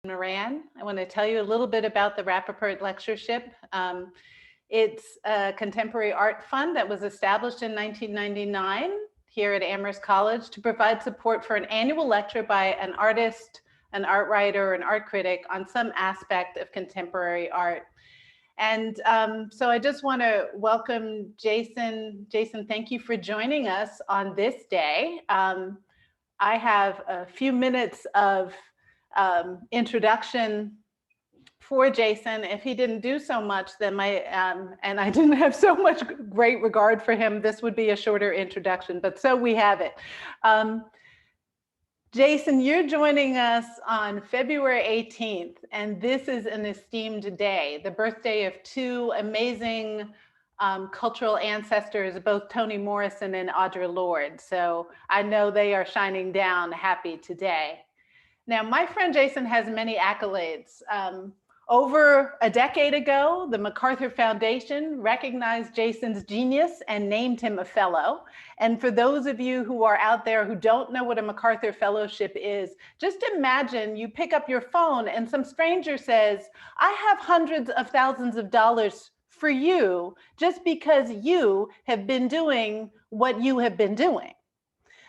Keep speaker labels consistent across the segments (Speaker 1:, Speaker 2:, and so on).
Speaker 1: Moran. I want to tell you a little bit about the Rapaport Lectureship. It's a contemporary art fund that was established in 1999 here at Amherst College to provide support for an annual lecture by an artist, an art writer, or an art critic on some aspect of contemporary art. And so I just want to welcome Jason. Jason, thank you for joining us on this day. I have a few minutes of introduction for Jason. If he didn't do so much, then and I didn't have so much great regard for him, this would be a shorter introduction, but so we have it. Jason, you're joining us on February 18th, and this is an esteemed day, the birthday of two amazing cultural ancestors, both Toni Morrison and Audre Lorde. So I know they are shining down happy today. Now, my friend Jason has many accolades. Over a decade ago, the MacArthur Foundation recognized Jason's genius and named him a fellow. And for those of you who are out there who don't know what a MacArthur Fellowship is, just imagine you pick up your phone and some stranger says, I have hundreds of thousands of dollars for you just because you have been doing what you have been doing.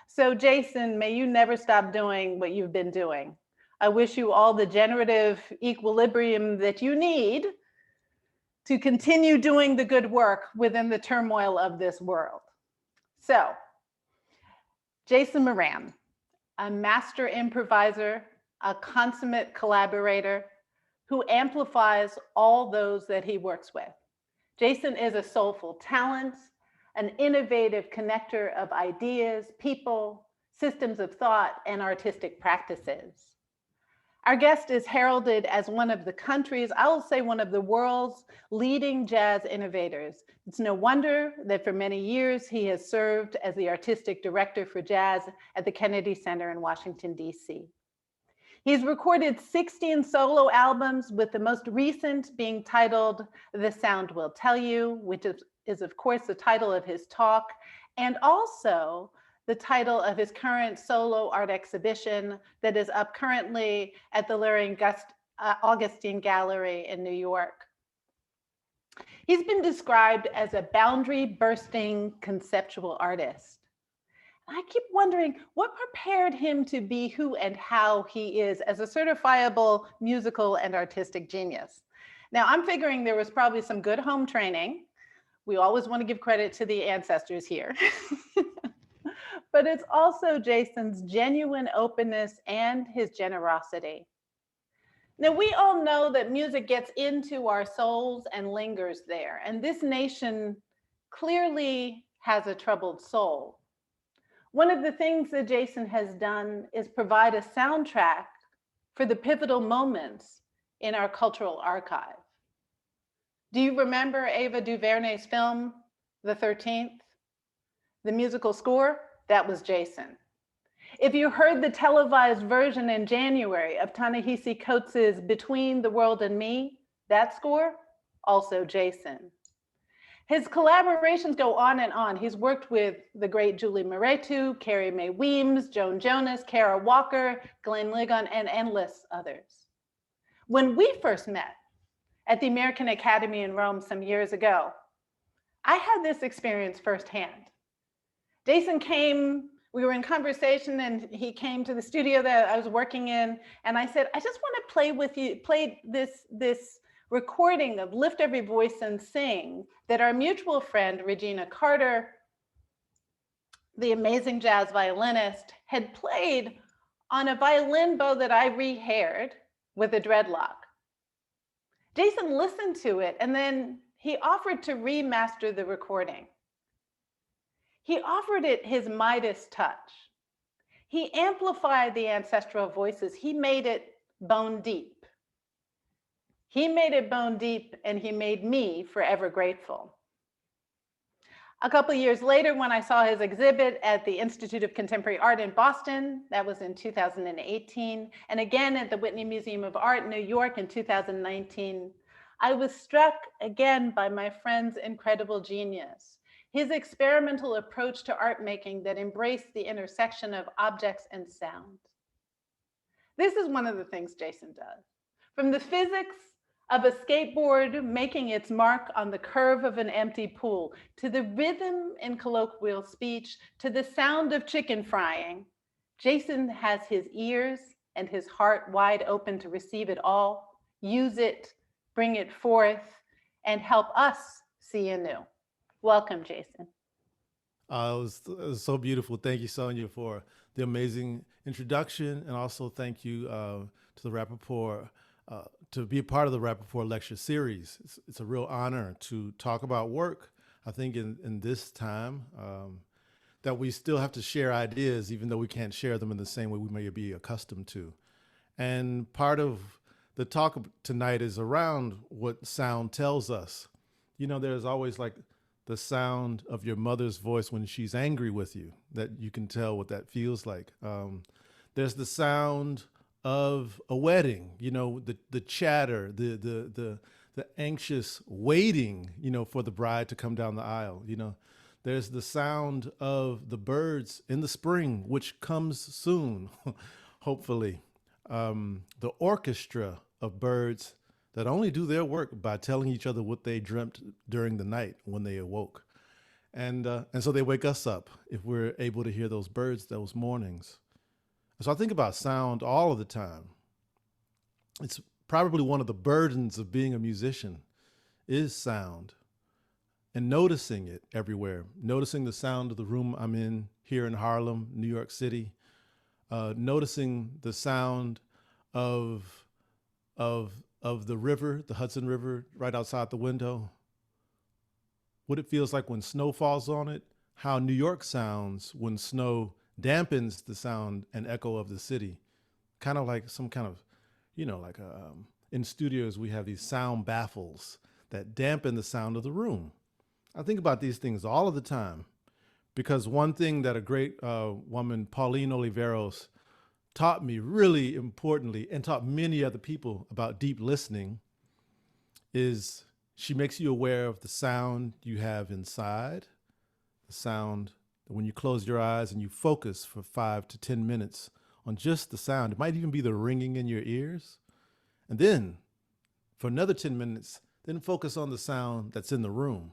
Speaker 1: So Jason, may you never stop doing what you've been doing. I wish you all the generative equilibrium that you need to continue doing the good work within the turmoil of this world. So, Jason Moran, a master improviser, a consummate collaborator who amplifies all those that he works with. Jason is a soulful talent, an innovative connector of ideas, people, systems of thought, and artistic practices. Our guest is heralded as one of the country's, I will say one of the world's leading jazz innovators. It's no wonder that for many years he has served as the artistic director for jazz at the Kennedy Center in Washington, D.C. He's recorded 16 solo albums, with the most recent being titled The Sound Will Tell You, which is of course the title of his talk, and also the title of his current solo art exhibition that is up currently at the Larry Augustine Gallery in New York. He's been described as a boundary-bursting conceptual artist. I keep wondering what prepared him to be who and how he is as a certifiable musical and artistic genius. Now, I'm figuring there was probably some good home training. We always want to give credit to the ancestors here. But it's also Jason's genuine openness and his generosity. Now, we all know that music gets into our souls and lingers there, and this nation clearly has a troubled soul. One of the things that Jason has done is provide a soundtrack for the pivotal moments in our cultural archive. Do you remember Ava DuVernay's film, The 13th? The musical score? That was Jason. If you heard the televised version in January of Ta-Nehisi Coates' Between the World and Me, that score, also Jason. His collaborations go on and on. He's worked with the great Julie Moretu, Carrie Mae Weems, Joan Jonas, Kara Walker, Glenn Ligon, and endless others. When we first met at the American Academy in Rome some years ago, I had this experience firsthand. Jason came, we were in conversation, and he came to the studio that I was working in, and I said, I just want to play with you, play this recording of Lift Every Voice and Sing that our mutual friend, Regina Carter, the amazing jazz violinist, had played on a violin bow that I re-haired with a dreadlock. Jason listened to it, and then he offered to remaster the recording. He offered it his Midas touch. He amplified the ancestral voices. He made it bone deep. He made it bone deep, and he made me forever grateful. A couple of years later, when I saw his exhibit at the Institute of Contemporary Art in Boston, that was in 2018, and again at the Whitney Museum of Art in New York in 2019, I was struck again by my friend's incredible genius. His experimental approach to art making that embraced the intersection of objects and sound. This is one of the things Jason does. From the physics of a skateboard making its mark on the curve of an empty pool, to the rhythm in colloquial speech, to the sound of chicken frying, Jason has his ears and his heart wide open to receive it all, use it, bring it forth, and help us see anew. Welcome, Jason.
Speaker 2: It was so beautiful. Thank you, Sonia, for the amazing introduction, and also thank you to the Rapaport to be a part of the Rapaport Lecture series. It's a real honor to talk about work. I think in this time that we still have to share ideas, even though we can't share them in the same way we may be accustomed to. And part of the talk tonight is around what sound tells us. You know, there's always like the sound of your mother's voice when she's angry with you, that you can tell what that feels like. There's the sound of a wedding, you know, the chatter, the anxious waiting, you know, for the bride to come down the aisle. You know, there's the sound of the birds in the spring, which comes soon, hopefully. The orchestra of birds that only do their work by telling each other what they dreamt during the night when they awoke. And so they wake us up if we're able to hear those birds those mornings. So I think about sound all of the time. It's probably one of the burdens of being a musician is sound and noticing it everywhere, noticing the sound of the room I'm in here in Harlem, New York City, noticing the sound of the river, the Hudson River, right outside the window, what it feels like when snow falls on it, how New York sounds when snow dampens the sound and echo of the city, kind of like some kind of, you know, like in studios we have these sound baffles that dampen the sound of the room. I think about these things all of the time because one thing that a great woman, Pauline Oliveros, taught me really importantly and taught many other people about deep listening is she makes you aware of the sound you have inside, the sound when you close your eyes and you focus for 5 to 10 minutes on just the sound. It might even be the ringing in your ears. And then for another 10 minutes, then focus on the sound that's in the room.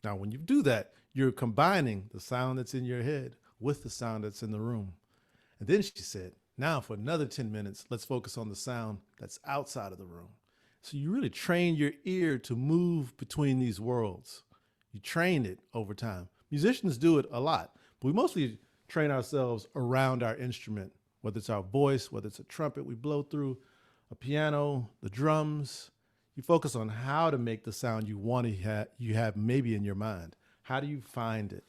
Speaker 2: Now, when you do that, you're combining the sound that's in your head with the sound that's in the room. And then she said, now for another 10 minutes, let's focus on the sound that's outside of the room. So you really train your ear to move between these worlds. You train it over time. Musicians do it a lot, but we mostly train ourselves around our instrument, whether it's our voice, whether it's a trumpet we blow through, a piano, the drums. You focus on how to make the sound you want to you have maybe in your mind. How do you find it?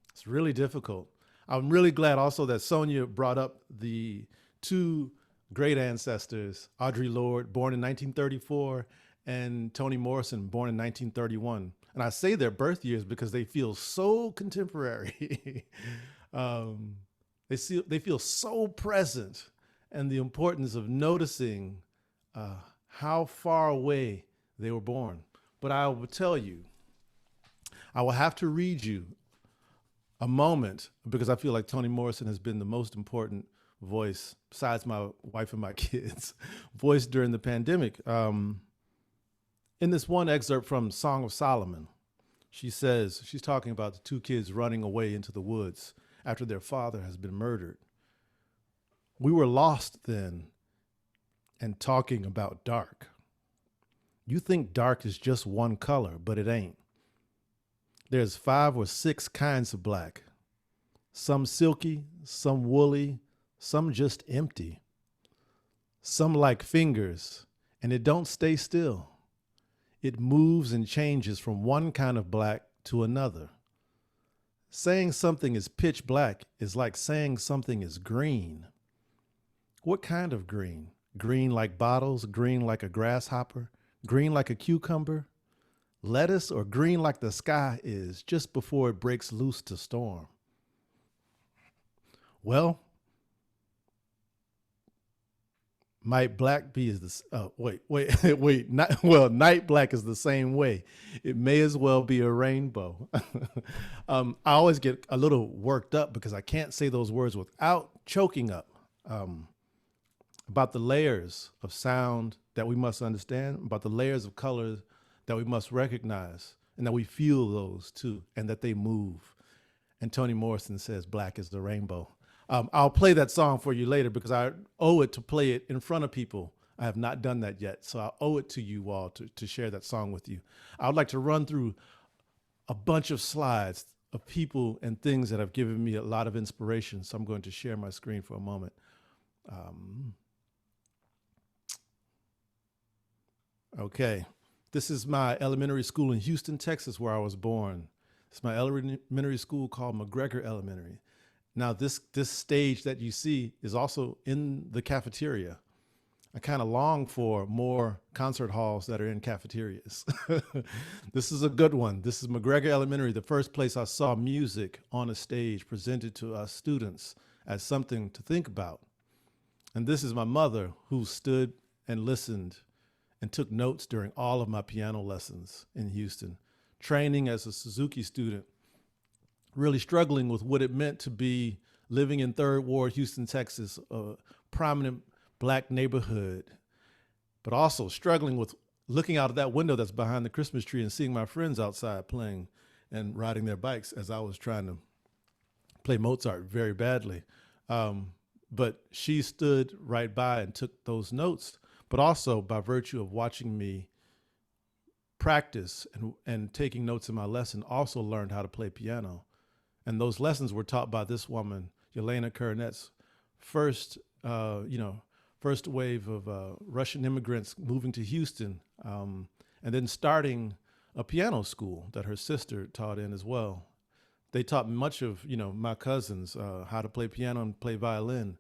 Speaker 2: It's really difficult. I'm really glad also that Sonia brought up the two great ancestors, Audre Lorde, born in 1934, and Toni Morrison, born in 1931. And I say their birth years because they feel so contemporary. They feel so present, and the importance of noticing how far away they were born. But I will tell you, I will have to read you a moment because I feel like Toni Morrison has been the most important voice, besides my wife and my kids, voice during the pandemic. In this one excerpt from Song of Solomon, she says, she's talking about the two kids running away into the woods after their father has been murdered. We were lost then and talking about dark. You think dark is just one color, but it ain't. There's 5 or 6 kinds of black. Some silky, some woolly, some just empty. Some like fingers, and it don't stay still. It moves and changes from one kind of black to another. Saying something is pitch black is like saying something is green. What kind of green? Green like bottles, green like a grasshopper, green like a cucumber? Lettuce or green like the sky is just before it breaks loose to storm? Well, might black be is this? Wait. Night black is the same way. It may as well be a rainbow. I always get a little worked up because I can't say those words without choking up. about the layers of sound that we must understand, about the layers of color that we must recognize, and that we feel those too, and that they move. And Toni Morrison says, "Black is the rainbow." I'll play that song for you later because I owe it to play it in front of people. I have not done that yet, so I owe it to you all to share that song with you. I would like to run through a bunch of slides of people and things that have given me a lot of inspiration, so I'm going to share my screen for a moment. Okay, this is my elementary school in Houston, Texas, where I was born. It's my elementary school called McGregor Elementary. Now, this stage that you see is also in the cafeteria. I kind of long for more concert halls that are in cafeterias. This is a good one. This is McGregor Elementary, the first place I saw music on a stage presented to us students as something to think about. And this is my mother, who stood and listened and took notes during all of my piano lessons in Houston, training as a Suzuki student, really struggling with what it meant to be living in Third Ward, Houston, Texas, a prominent Black neighborhood, but also struggling with looking out of that window that's behind the Christmas tree and seeing my friends outside playing and riding their bikes as I was trying to play Mozart very badly. But she stood right by and took those notes, but also by virtue of watching me practice and taking notes in my lesson, also learned how to play piano. And those lessons were taught by this woman, Yelena Kurinet's first wave of Russian immigrants moving to Houston, and then starting a piano school that her sister taught in as well. They taught much of my cousins how to play piano and play violin.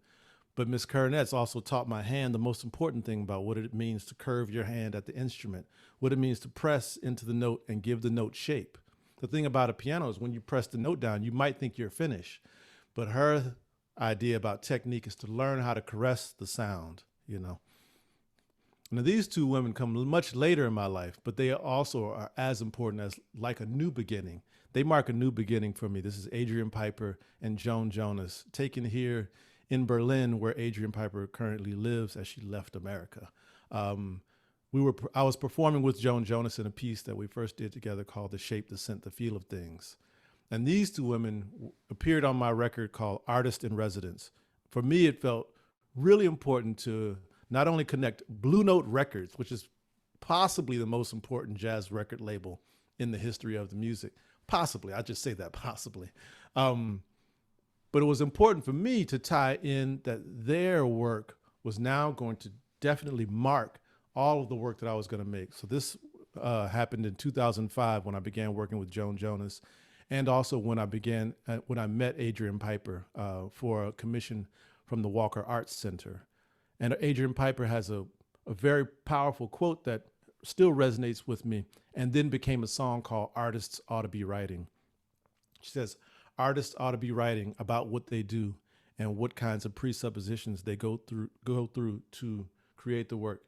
Speaker 2: But Miss Kurinet's also taught my hand the most important thing about what it means to curve your hand at the instrument, what it means to press into the note and give the note shape. The thing about a piano is when you press the note down, you might think you're finished. But her idea about technique is to learn how to caress the sound, Now, these two women come much later in my life, but they also are as important as like a new beginning. They mark a new beginning for me. This is Adrian Piper and Joan Jonas, taken here in Berlin, where Adrian Piper currently lives as she left America. I was performing with Joan Jonas in a piece that we first did together called The Shape, the Scent, the Feel of Things. And these two women appeared on my record called Artist in Residence. For me, it felt really important to not only connect Blue Note Records, which is possibly the most important jazz record label in the history of the music. Possibly, I just say that possibly. But it was important for me to tie in that their work was now going to definitely mark all of the work that I was going to make. So this happened in 2005 when I began working with Joan Jonas, and also when I met Adrian Piper for a commission from the Walker Arts Center. And Adrian Piper has a very powerful quote that still resonates with me, and then became a song called Artists Ought to Be Writing. She says, artists ought to be writing about what they do and what kinds of presuppositions they go through to create the work,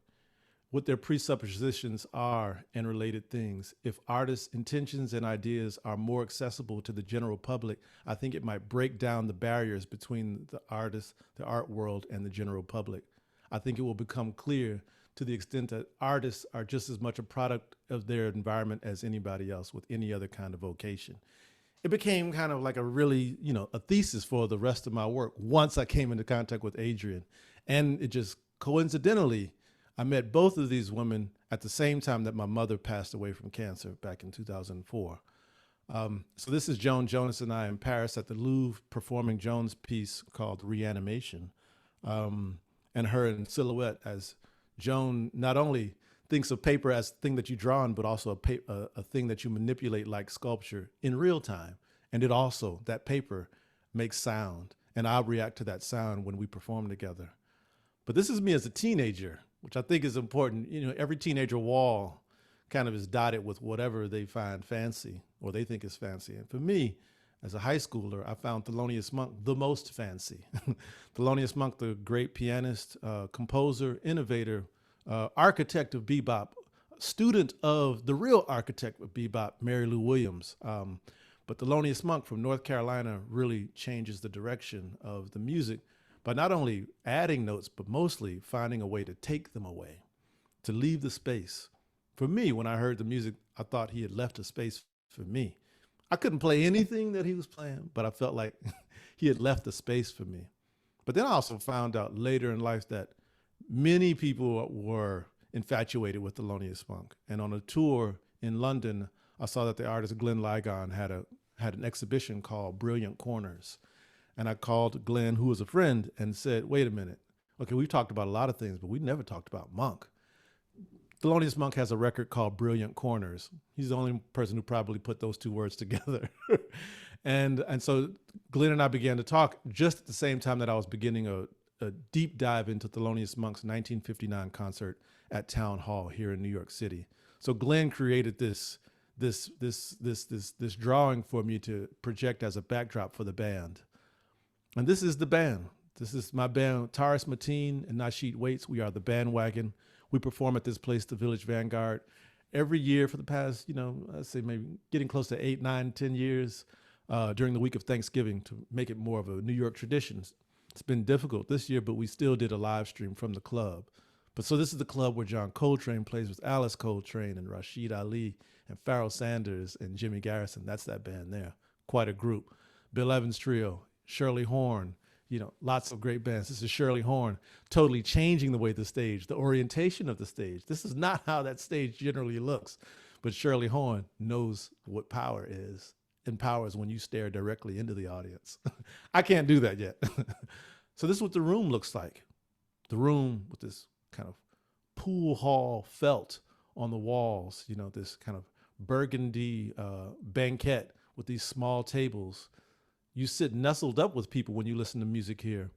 Speaker 2: what their presuppositions are and related things. If artists' intentions and ideas are more accessible to the general public, I think it might break down the barriers between the artist, the art world, and the general public. I think it will become clear to the extent that artists are just as much a product of their environment as anybody else with any other kind of vocation. It became kind of like a really, a thesis for the rest of my work once I came into contact with Adrian. And it just coincidentally, I met both of these women at the same time that my mother passed away from cancer back in 2004. So this is Joan Jonas and I in Paris at the Louvre performing Joan's piece called Reanimation, and her in silhouette as Joan not only thinks of paper as a thing that you draw on, but also a thing that you manipulate like sculpture in real time. And it also, that paper makes sound, and I'll react to that sound when we perform together. But this is me as a teenager, which I think is important. Every teenager wall kind of is dotted with whatever they find fancy or they think is fancy. And for me, as a high schooler, I found Thelonious Monk the most fancy. Thelonious Monk, the great pianist, composer, innovator, architect of bebop, student of the real architect of bebop, Mary Lou Williams. But Thelonious Monk from North Carolina really changes the direction of the music by not only adding notes, but mostly finding a way to take them away, to leave the space. For me, when I heard the music, I thought he had left a space for me. I couldn't play anything that he was playing, but I felt like he had left a space for me. But then I also found out later in life that many people were infatuated with Thelonious Monk. And on a tour in London, I saw that the artist Glenn Ligon had an exhibition called Brilliant Corners. And I called Glenn, who was a friend, and said, wait a minute. Okay, we've talked about a lot of things, but we never talked about Monk. Thelonious Monk has a record called Brilliant Corners. He's the only person who probably put those two words together. and so Glenn and I began to talk just at the same time that I was beginning a deep dive into Thelonious Monk's 1959 concert at Town Hall here in New York City. So Glenn created this drawing for me to project as a backdrop for the band. And this is the band. This is my band, Taurus Mateen and Nasheed Waits. We are the Bandwagon. We perform at this place, the Village Vanguard, every year for the past, I'd say maybe getting close to 8, 9, 10 years during the week of Thanksgiving to make it more of a New York tradition. It's been difficult this year, but we still did a live stream from the club. But so this is the club where John Coltrane plays with Alice Coltrane and Rashid Ali and Pharoah Sanders and Jimmy Garrison. That's that band there. Quite a group. Bill Evans Trio, Shirley Horn, lots of great bands. This is Shirley Horn, totally changing the way the orientation of the stage. This is not how that stage generally looks, but Shirley Horn knows what power is, and power is when you stare directly into the audience. I can't do that yet. So this is what the room looks like. The room with this kind of pool hall felt on the walls, this kind of burgundy banquette with these small tables. You sit nestled up with people when you listen to music here.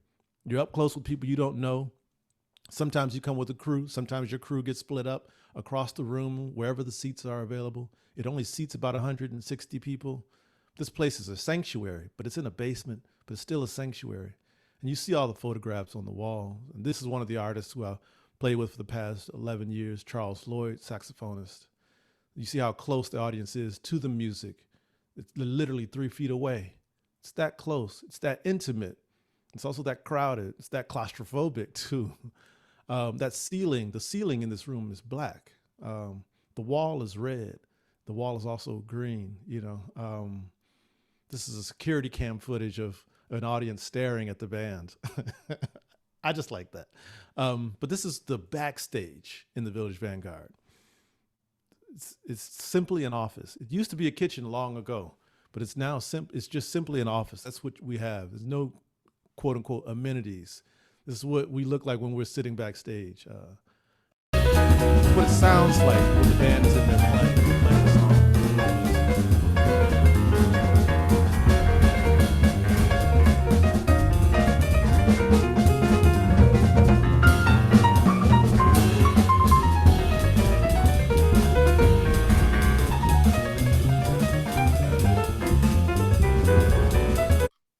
Speaker 2: You're up close with people you don't know. Sometimes you come with a crew. Sometimes your crew gets split up across the room, wherever the seats are available. It only seats about 160 people. This place is a sanctuary, but it's in a basement, but it's still a sanctuary. And you see all the photographs on the wall. And this is one of the artists who I've played with for the past 11 years, Charles Lloyd, saxophonist. You see how close the audience is to the music. It's literally 3 feet away. It's that close. It's that intimate. It's also that crowded. It's that claustrophobic too. The ceiling in this room is black. The wall is red. The wall is also green. This is a security cam footage of an audience staring at the band. I just like that. But this is the backstage in the Village Vanguard. It's simply an office. It used to be a kitchen long ago, but it's now it's just simply an office. That's what we have. There's no quote unquote amenities. This is what we look like when we're sitting backstage. It's what it sounds like when the band is in there playing the song.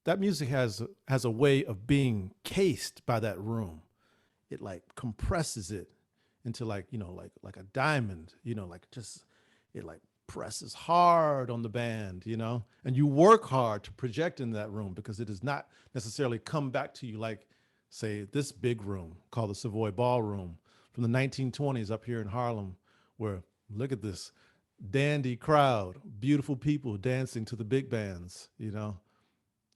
Speaker 2: That music has a way of being cased by that room. It like compresses it into like a diamond, it like presses hard on the band, and you work hard to project in that room because it does not necessarily come back to you like, say, this big room called the Savoy Ballroom from the 1920s up here in Harlem, where look at this dandy crowd, beautiful people dancing to the big bands,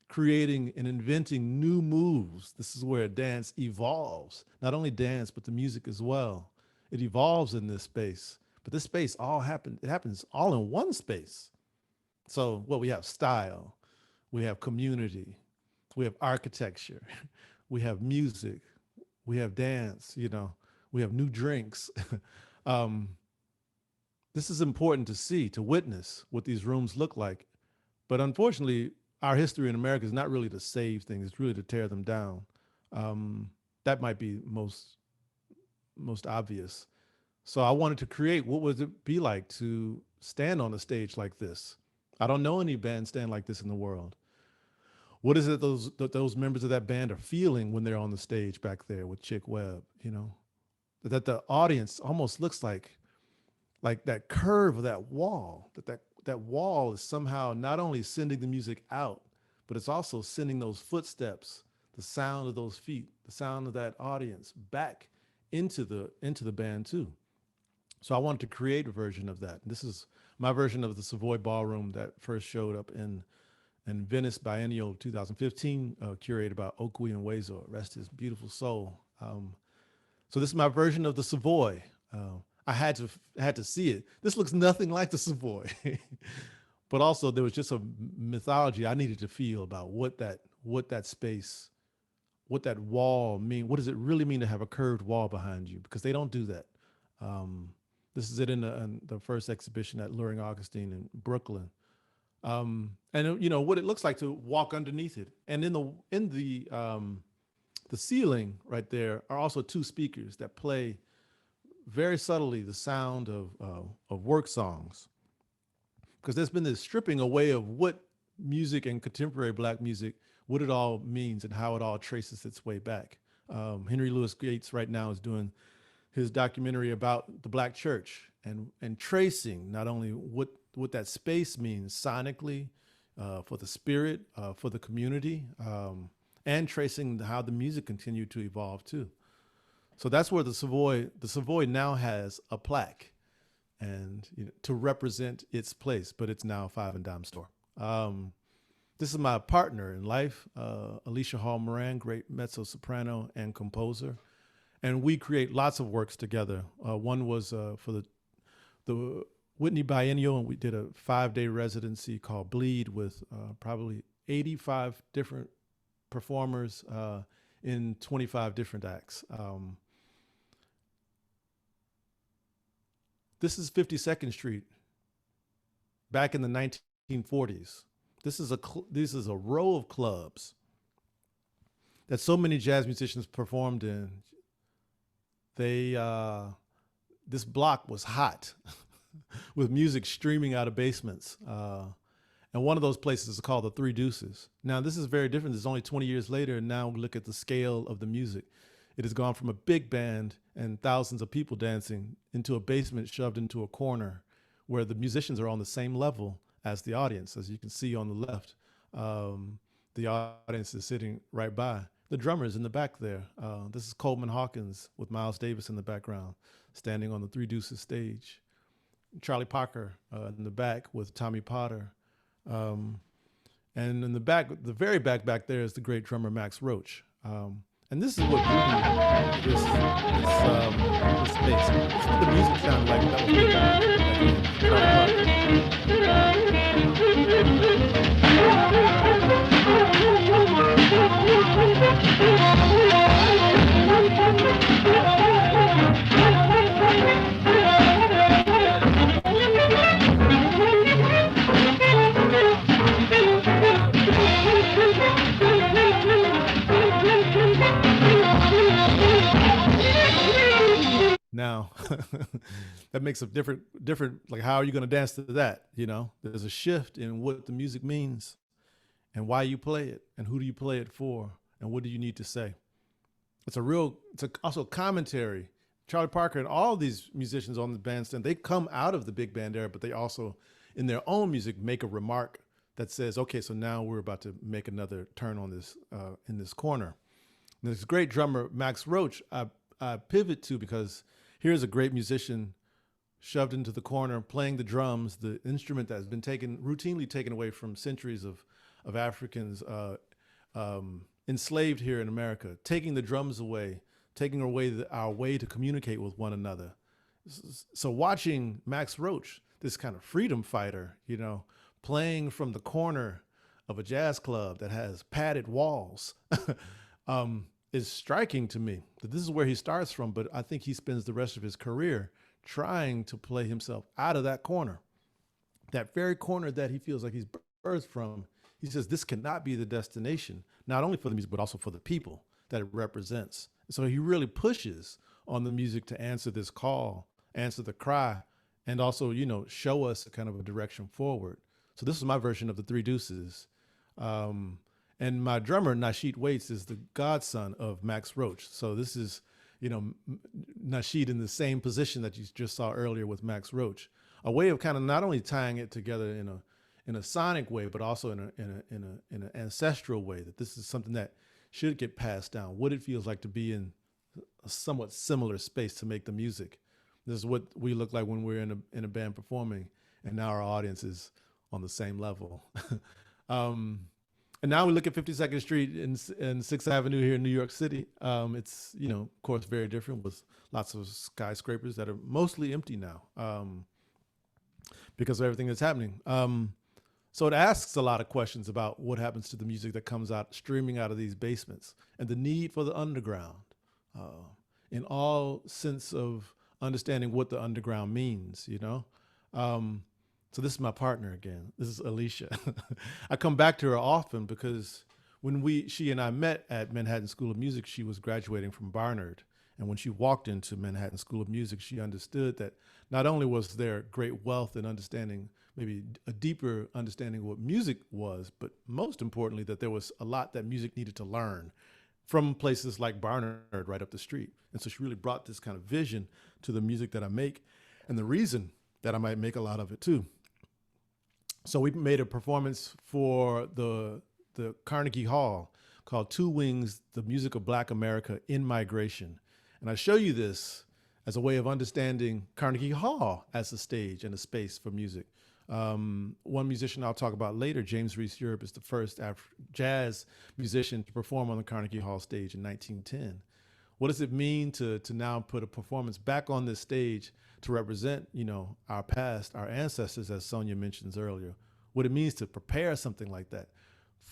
Speaker 2: creating and inventing new moves. This is where dance evolves. Not only dance, but the music as well. It evolves in this space. But this space it happens all in one space. So we have style, we have community, we have architecture, we have music, we have dance, we have new drinks. This is important to see, to witness what these rooms look like. But unfortunately, our history in America is not really to save things, it's really to tear them down. That might be most obvious. So I wanted to create, what would it be like to stand on a stage like this? I don't know any band stand like this in the world. What is it those members of that band are feeling when they're on the stage back there with Chick Webb, That the audience almost looks like that curve of that wall, that wall is somehow not only sending the music out, but it's also sending those footsteps, the sound of those feet, the sound of that audience back into the band too. So I wanted to create a version of that. This is my version of the Savoy Ballroom that first showed up in Venice Biennial 2015, curated by Okwe and Wezo, rest his beautiful soul. So this is my version of the Savoy. I had to see it. This looks nothing like the Savoy, but also there was just a mythology I needed to feel about what that space, what that wall mean. What does it really mean to have a curved wall behind you? Because they don't do that. This is it in the first exhibition at Luring Augustine in Brooklyn. And you know what it looks like to walk underneath it. And in the ceiling right there are also two speakers that play very subtly the sound of work songs. Because there's been this stripping away of what music and contemporary Black music, what it all means and how it all traces its way back. Henry Louis Gates right now is doing his documentary about the Black church and tracing not only what that space means sonically, for the spirit, for the community, and tracing how the music continued to evolve too. So that's where the Savoy now has a plaque, and to represent its place, but it's now a five and dime store. This is my partner in life, Alicia Hall Moran, great mezzo soprano and composer, and we create lots of works together. One was for the Whitney Biennial, and we did a 5-day residency called Bleed with probably 85 different performers in 25 different acts. This is 52nd Street back in the 1940s. This is a row of clubs that so many jazz musicians performed in. This block was hot with music streaming out of basements. And one of those places is called the Three Deuces. Now, this is very different. It's only 20 years later, and now look at the scale of the music. It has gone from a big band and thousands of people dancing into a basement shoved into a corner where the musicians are on the same level as the audience. As you can see on the left, the audience is sitting right by. The drummer is in the back there. This is Coleman Hawkins with Miles Davis in the background, standing on the Three Deuces stage. Charlie Parker in the back with Tommy Potter. And in the back, the very back there is the great drummer Max Roach. And this is what this space. This is what the music sounded like. That Now, that makes a different, like, how are you going to dance to that? There's a shift in what the music means and why you play it and who do you play it for and what do you need to say? It's also commentary. Charlie Parker and all these musicians on the bandstand, they come out of the big band era, but they also, in their own music, make a remark that says, okay, so now we're about to make another turn on this, in this corner. And this great drummer, Max Roach, I pivot to because here's a great musician shoved into the corner, playing the drums, the instrument that has been routinely taken away from centuries of Africans enslaved here in America, taking the drums away, taking away our way to communicate with one another. So watching Max Roach, this kind of freedom fighter, playing from the corner of a jazz club that has padded walls, is striking to me. That this is where he starts from, but I think he spends the rest of his career trying to play himself out of that corner. That very corner that he feels like he's birthed from, he says this cannot be the destination, not only for the music, but also for the people that it represents. So he really pushes on the music to answer this call, answer the cry, and also, show us a kind of a direction forward. So this is my version of the Three Deuces. And my drummer, Nasheed Waits, is the godson of Max Roach. So this is, Nasheed in the same position that you just saw earlier with Max Roach. A way of kind of not only tying it together in a sonic way, but also in an ancestral way, that this is something that should get passed down, what it feels like to be in a somewhat similar space to make the music. This is what we look like when we're in a band performing, and now our audience is on the same level. um, and now we look at 52nd Street and 6th Avenue here in New York City. It's, you know, of course, very different with lots of skyscrapers that are mostly empty now because of everything that's happening. So it asks a lot of questions about what happens to the music that comes out, streaming out of these basements, and the need for the underground in all sense of understanding what the underground means, you know? So this is my partner again. This is Alicia. I come back to her often because when she and I met at Manhattan School of Music, she was graduating from Barnard. And when she walked into Manhattan School of Music, she understood that not only was there great wealth and understanding, maybe a deeper understanding of what music was, but most importantly, that there was a lot that music needed to learn from places like Barnard right up the street. And so she really brought this kind of vision to the music that I make and the reason that I might make a lot of it too. So we made a performance for the Carnegie Hall called Two Wings, The Music of Black America in Migration. And I show you this as a way of understanding Carnegie Hall as a stage and a space for music. One musician I'll talk about later, James Reese Europe, is the first jazz musician to perform on the Carnegie Hall stage in 1910. What does it mean to now put a performance back on this stage to represent, you know, our past, our ancestors, as Sonia mentions earlier? What it means to prepare something like that.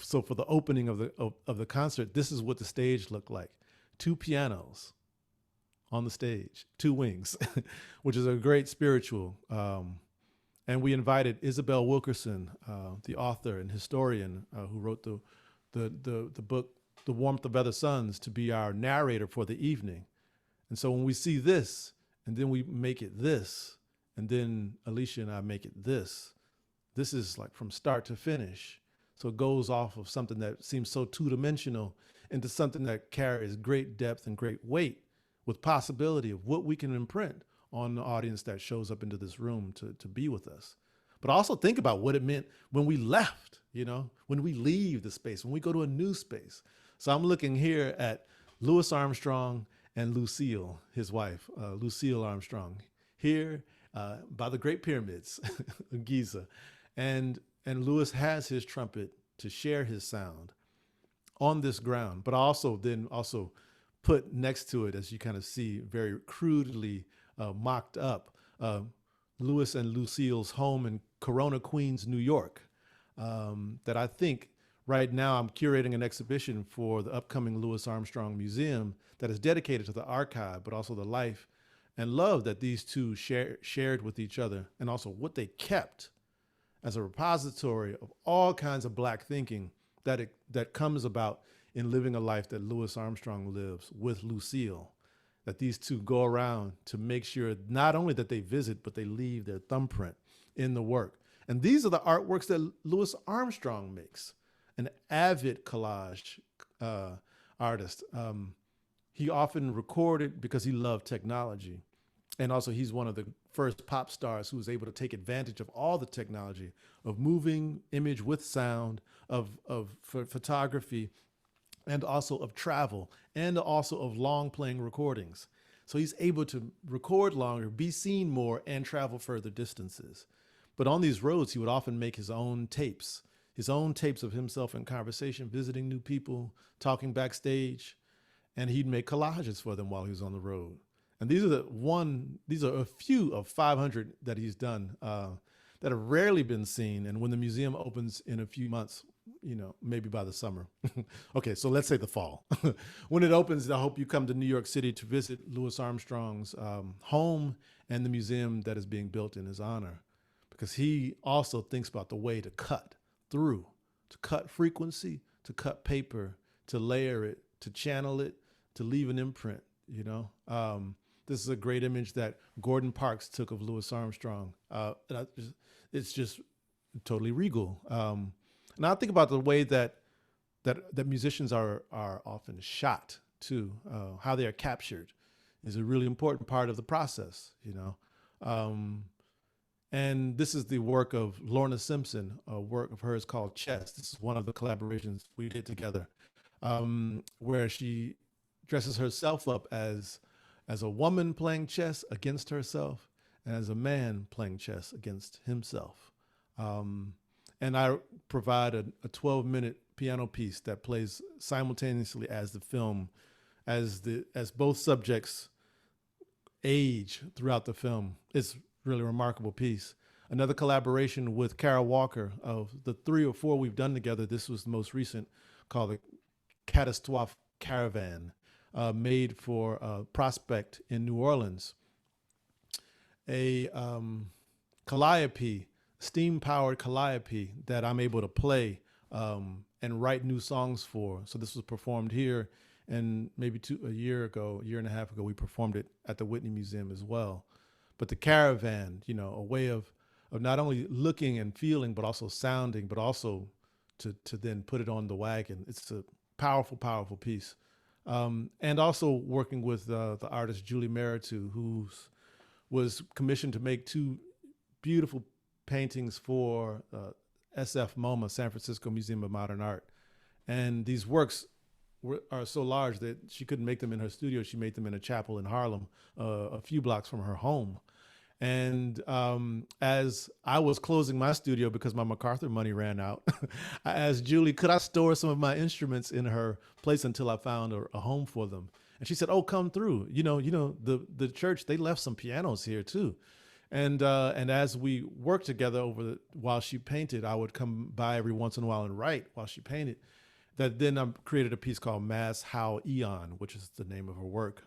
Speaker 2: So for the opening of the concert, this is what the stage looked like: two pianos on the stage, two wings, which is a great spiritual. And we invited Isabel Wilkerson, the author and historian who wrote the book The Warmth of Other Suns, to be our narrator for the evening. And so when we see this, and then we make it this, and then Alicia and I make it this is like from start to finish. So it goes off of something that seems so two-dimensional into something that carries great depth and great weight, with possibility of what we can imprint on the audience that shows up into this room to be with us. But also think about what it meant when we left, you know, when we leave the space, when we go to a new space. So I'm looking here at Louis Armstrong and Lucille, his wife, Lucille Armstrong, here by the Great Pyramids of Giza. And Louis has his trumpet to share his sound on this ground, but also put next to it, as you kind of see, very crudely mocked up, Louis and Lucille's home in Corona, Queens, New York, that I think right now I'm curating an exhibition for the upcoming Louis Armstrong Museum that is dedicated to the archive, but also the life and love that these two shared with each other, and also what they kept as a repository of all kinds of Black thinking that comes about in living a life that Louis Armstrong lives with Lucille, that these two go around to make sure not only that they visit, but they leave their thumbprint in the work. And these are the artworks that Louis Armstrong makes, an avid collage artist. He often recorded because he loved technology. And also he's one of the first pop stars who was able to take advantage of all the technology of moving image with sound, of photography, and also of travel, and also of long playing recordings. So he's able to record longer, be seen more, and travel further distances. But on these roads, he would often make his own tapes of himself in conversation, visiting new people, talking backstage, and he'd make collages for them while he was on the road. And these are a few of 500 that he's done that have rarely been seen. And when the museum opens in a few months, you know, maybe by the summer. Okay, so let's say the fall. When it opens, I hope you come to New York City to visit Louis Armstrong's home and the museum that is being built in his honor, because he also thinks about the way to cut through, to cut frequency, to cut paper, to layer it, to channel it, to leave an imprint, you know. This is a great image that Gordon Parks took of Louis Armstrong. It's just totally regal. And I think about the way that musicians are often shot too, how they are captured is a really important part of the process, you know. And this is the work of Lorna Simpson, a work of hers called Chess. This is one of the collaborations we did together. where she dresses herself up as a woman playing chess against herself, and as a man playing chess against himself. Um, and I provide a 12-minute piano piece that plays simultaneously as the film, as both subjects age throughout the film. It's really a remarkable piece. Another collaboration with Kara Walker. Of the 3 or 4 we've done together, this was the most recent, called the Catastrophe Caravan, made for Prospect in New Orleans. A calliope, steam-powered calliope that I'm able to play and write new songs for. So this was performed here, and maybe a year and a half ago, we performed it at the Whitney Museum as well. But the caravan, a way of not only looking and feeling, but also sounding, but also to then put it on the wagon. It's a powerful, powerful piece. And also working with the artist Julie Meritu, who was commissioned to make 2 beautiful paintings for SF MoMA, San Francisco Museum of Modern Art. And these works are so large that she couldn't make them in her studio. She made them in a chapel in Harlem, a few blocks from her home. And as I was closing my studio because my MacArthur money ran out, I asked Julie, could I store some of my instruments in her place until I found a home for them? And she said, "Oh, come through. The church, they left some pianos here too." And as we worked together while she painted, I would come by every once in a while and write while she painted. That then I created a piece called Mass How Eon, which is the name of her work,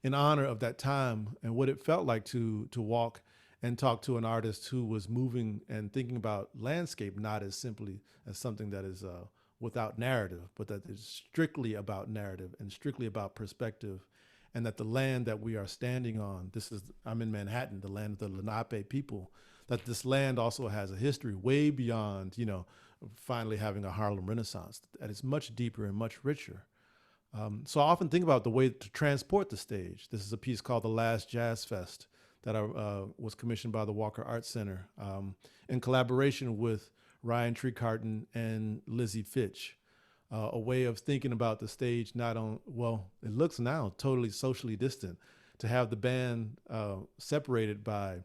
Speaker 2: in honor of that time and what it felt like to walk and talk to an artist who was moving and thinking about landscape, not as simply as something that is without narrative, but that is strictly about narrative and strictly about perspective. And that the land that we are standing on, I'm in Manhattan, the land of the Lenape people, that this land also has a history way beyond, finally having a Harlem Renaissance, that is much deeper and much richer. So I often think about the way to transport the stage. This is a piece called The Last Jazz Fest that was commissioned by the Walker Art Center in collaboration with Ryan Treecarton and Lizzie Fitch. A way of thinking about the stage, it looks now totally socially distant, to have the band separated by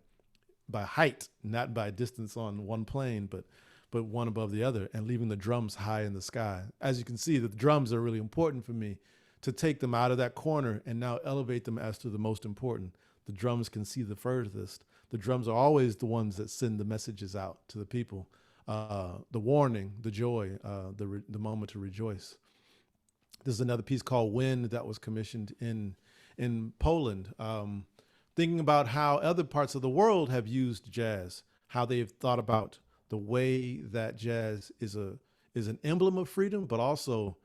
Speaker 2: height, not by distance on one plane, but one above the other, and leaving the drums high in the sky. As you can see, the drums are really important for me, to take them out of that corner and now elevate them as to the most important. The drums can see the furthest. The drums are always the ones that send the messages out to the people. The warning, the joy, the moment to rejoice. This is another piece called Wind that was commissioned in Poland, thinking about how other parts of the world have used jazz, how they've thought about the way that jazz is an emblem of freedom, but also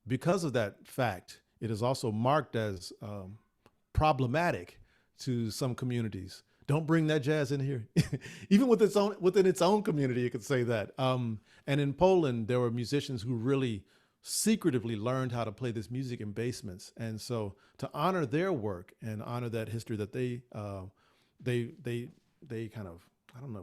Speaker 2: because of that fact, it is also marked as problematic to some communities. Don't bring that jazz in here. Even within its own community, you could say that. And in Poland, there were musicians who really secretively learned how to play this music in basements. And so to honor their work and honor that history that they kind of,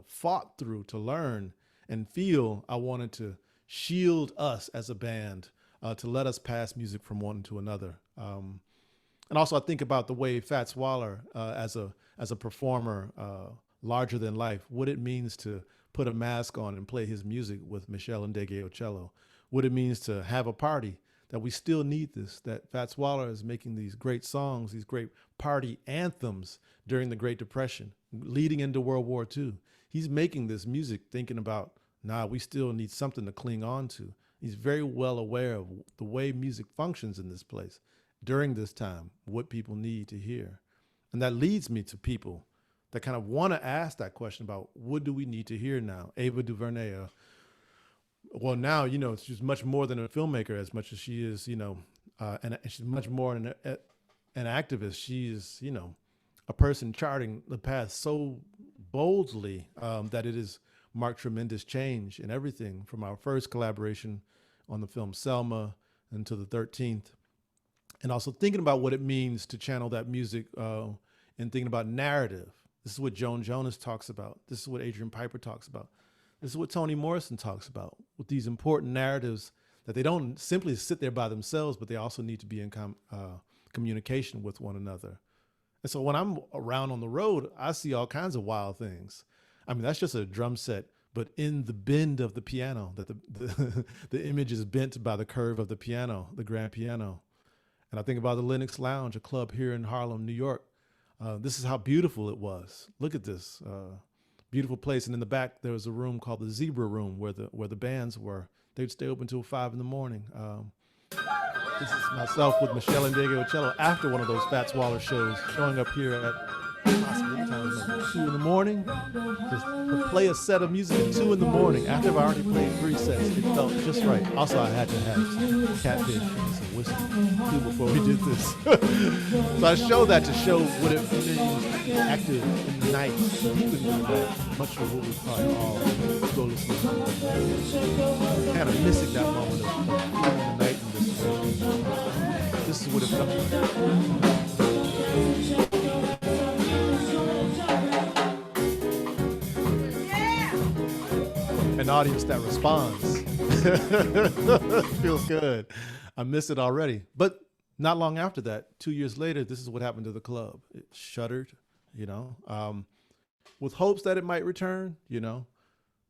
Speaker 2: fought through to learn and feel, I wanted to shield us as a band, to let us pass music from one to another. And also I think about the way Fats Waller, as a performer, larger than life, what it means to put a mask on and play his music with Michelle Ndegeocello, what it means to have a party, that we still need this, that Fats Waller is making these great songs, these great party anthems during the Great Depression, leading into World War II. He's making this music thinking about, we still need something to cling on to. He's very well aware of the way music functions in this place during this time, what people need to hear. And that leads me to people that kind of want to ask that question about, what do we need to hear now? Ava DuVernay, now, she's much more than a filmmaker, as much as she is, and she's much more an activist. She is, a person charting the path so boldly that it has marked tremendous change in everything from our first collaboration on the film Selma until the 13th. And also thinking about what it means to channel that music and thinking about narrative. This is what Joan Jonas talks about. This is what Adrian Piper talks about. This is what Toni Morrison talks about, with these important narratives that they don't simply sit there by themselves, but they also need to be in communication with one another. And so when I'm around on the road, I see all kinds of wild things. I mean, that's just a drum set, but in the bend of the piano, that the image is bent by the curve of the piano, the grand piano. And I think about the Lenox Lounge, a club here in Harlem, New York. This is how beautiful it was. Look at this beautiful place. And in the back, there was a room called the Zebra Room where the bands were. They'd stay open until 5 in the morning. This is myself with Michelle and Diego Cello after one of those Fats Waller shows, showing up here at possibly anytime, like 2 in the morning. Just to play a set of music at 2 in the morning after I've already played 3 sets. It felt just right. Also, I had to have some catfish and some whiskey too before we did this. So I show that to show what it means to be active in the night, deep into the night, much of what we probably all go listen to. Kind of missing that moment of flowing the night in this way. This is what it felt like. An audience that responds. Feels good. I miss it already. But not long after that, 2 years later, this is what happened to the club. It shuttered, with hopes that it might return,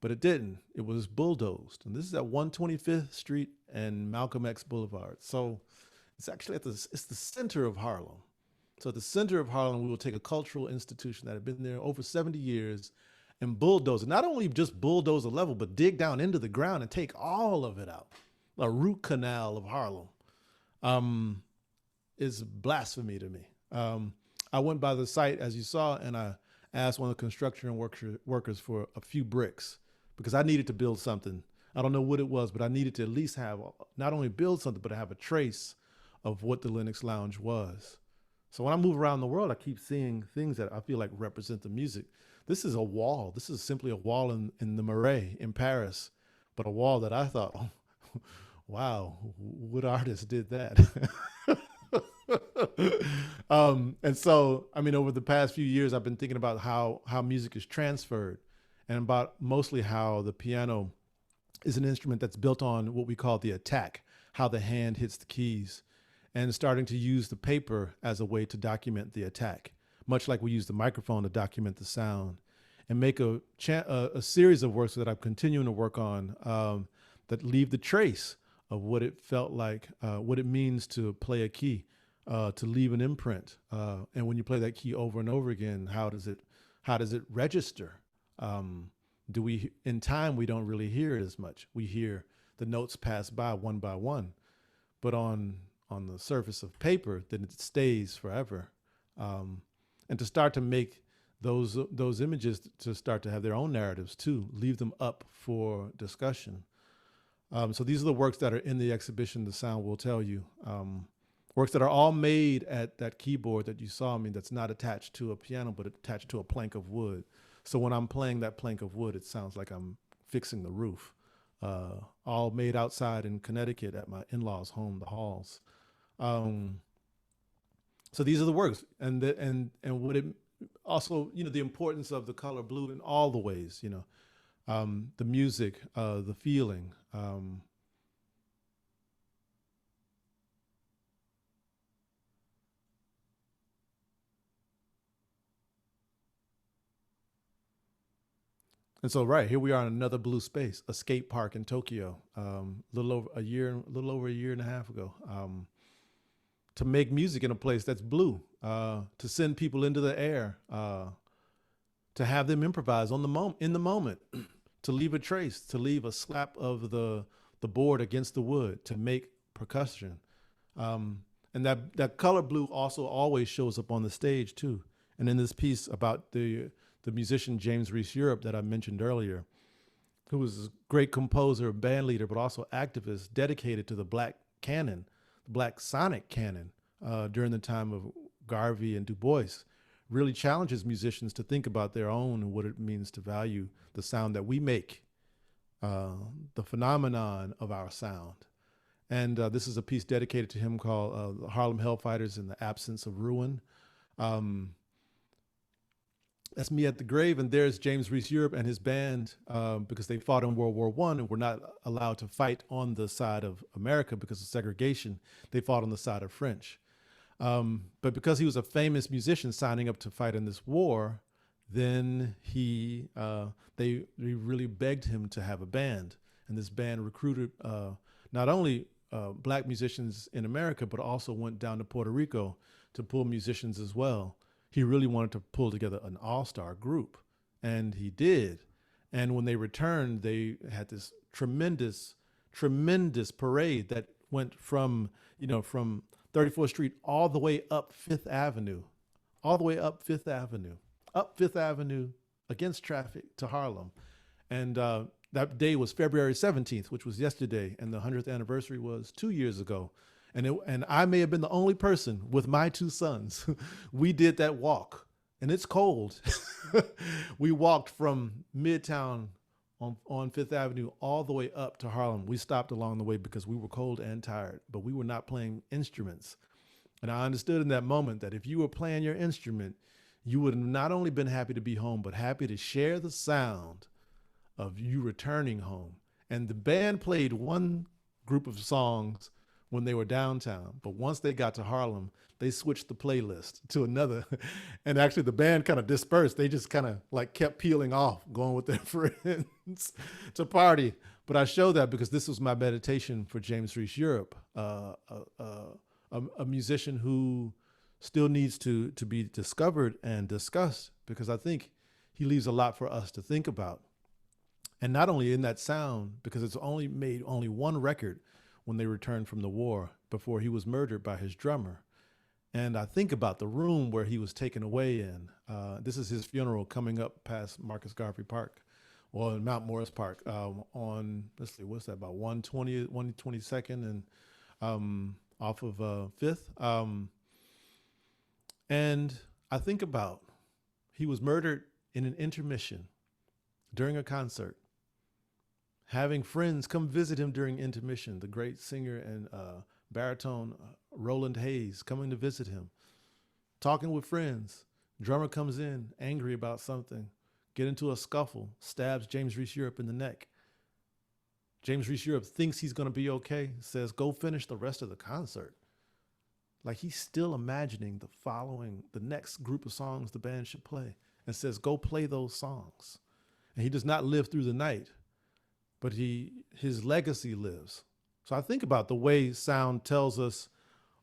Speaker 2: but it didn't. It was bulldozed. And this is at 125th Street and Malcolm X Boulevard. So it's actually it's the center of Harlem. So at the center of Harlem, we will take a cultural institution that had been there over 70 years and bulldoze it. Not only just bulldoze a level, but dig down into the ground and take all of it out. A root canal of Harlem is blasphemy to me. I went by the site, as you saw, and I asked one of the construction workers for a few bricks because I needed to build something. I don't know what it was, but I needed to at least have, not only build something, but have a trace of what the Lenox Lounge was. So when I move around the world, I keep seeing things that I feel like represent the music. This is a wall. This is simply a wall in the Marais in Paris, but a wall that I thought, oh, wow, what artist did that? And so, I mean, over the past few years, I've been thinking about how music is transferred and about mostly how the piano is an instrument that's built on what we call the attack, how the hand hits the keys, and starting to use the paper as a way to document the attack, much like we use the microphone to document the sound, and make a series of works that I'm continuing to work on that leave the trace of what it felt like, what it means to play a key, to leave an imprint. And when you play that key over and over again, how does it register? In time, we don't really hear it as much. We hear the notes pass by one, but on the surface of paper, then it stays forever. And to start to make those images to start to have their own narratives too, leave them up for discussion. So these are the works that are in the exhibition, The Sound Will Tell You. Works that are all made at that keyboard that you saw me, that's not attached to a piano, but attached to a plank of wood. So when I'm playing that plank of wood, it sounds like I'm fixing the roof. All made outside in Connecticut at my in-laws' home, the Halls. So these are the works, and what it also, the importance of the color blue in all the ways, the music, the feeling. And so, right, here we are in another blue space, a skate park in Tokyo, a little over a year and a half ago. To make music in a place that's blue, to send people into the air, to have them improvise in the moment, to leave a trace, to leave a slap of the board against the wood, to make percussion. And that color blue also always shows up on the stage too. And in this piece about the musician James Reese Europe that I mentioned earlier, who was a great composer, band leader, but also activist dedicated to the Black canon, the Black sonic canon during the time of Garvey and Du Bois, really challenges musicians to think about their own and what it means to value the sound that we make, the phenomenon of our sound. And this is a piece dedicated to him called The Harlem Hellfighters in the Absence of Ruin. That's me at the grave, and there's James Reese Europe and his band, because they fought in World War One and were not allowed to fight on the side of America because of segregation. They fought on the side of French. But because he was a famous musician signing up to fight in this war, then they really begged him to have a band, and this band recruited not only black musicians in America, but also went down to Puerto Rico to pull musicians as well. He really wanted to pull together an all-star group, and he did. And when they returned, they had this tremendous parade that went from 34th Street all the way up Fifth Avenue, up Fifth Avenue against traffic to Harlem. And that day was February 17th, which was yesterday, and the 100th anniversary was 2 years ago. And I may have been the only person with my two sons. We did that walk, and it's cold. We walked from Midtown on Fifth Avenue all the way up to Harlem. We stopped along the way because we were cold and tired, but we were not playing instruments. And I understood in that moment that if you were playing your instrument, you would have not only been happy to be home, but happy to share the sound of you returning home. And the band played one group of songs when they were downtown, but once they got to Harlem, they switched the playlist to another. And actually the band kind of dispersed. They just kind of like kept peeling off, going with their friends to party. But I show that because this was my meditation for James Reese Europe, a musician who still needs to be discovered and discussed, because I think he leaves a lot for us to think about. And not only in that sound, because it's only made only one record when they returned from the war before he was murdered by his drummer. And I think about the room where he was taken away in. This is his funeral coming up past Marcus Garvey Park, or in Mount Morris Park, on, let's see, what's that, about 122nd and off of 5th. And I think about, he was murdered in an intermission during a concert, having friends come visit him during intermission, the great singer and baritone Roland Hayes coming to visit him, talking with friends. Drummer comes in angry about something, get into a scuffle, stabs James Reese Europe in the neck. James Reese Europe thinks he's going to be okay, says, go finish the rest of the concert. Like he's still imagining the next group of songs the band should play, and says, go play those songs. And he does not live through the night, but his legacy lives. So I think about the way sound tells us,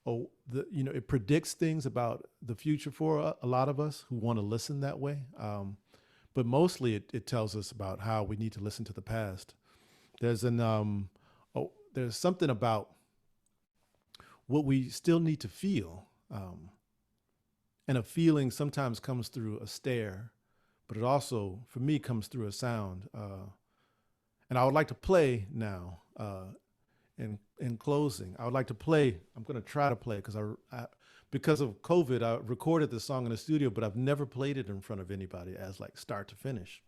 Speaker 2: it predicts things about the future for a lot of us who want to listen that way. But mostly it tells us about how we need to listen to the past. There's something about what we still need to feel. And a feeling sometimes comes through a stare, but it also, for me, comes through a sound. And I would like to play now, in closing. I would like to play, I'm going to try to play, because of COVID, I recorded this song in the studio, but I've never played it in front of anybody as like start to finish.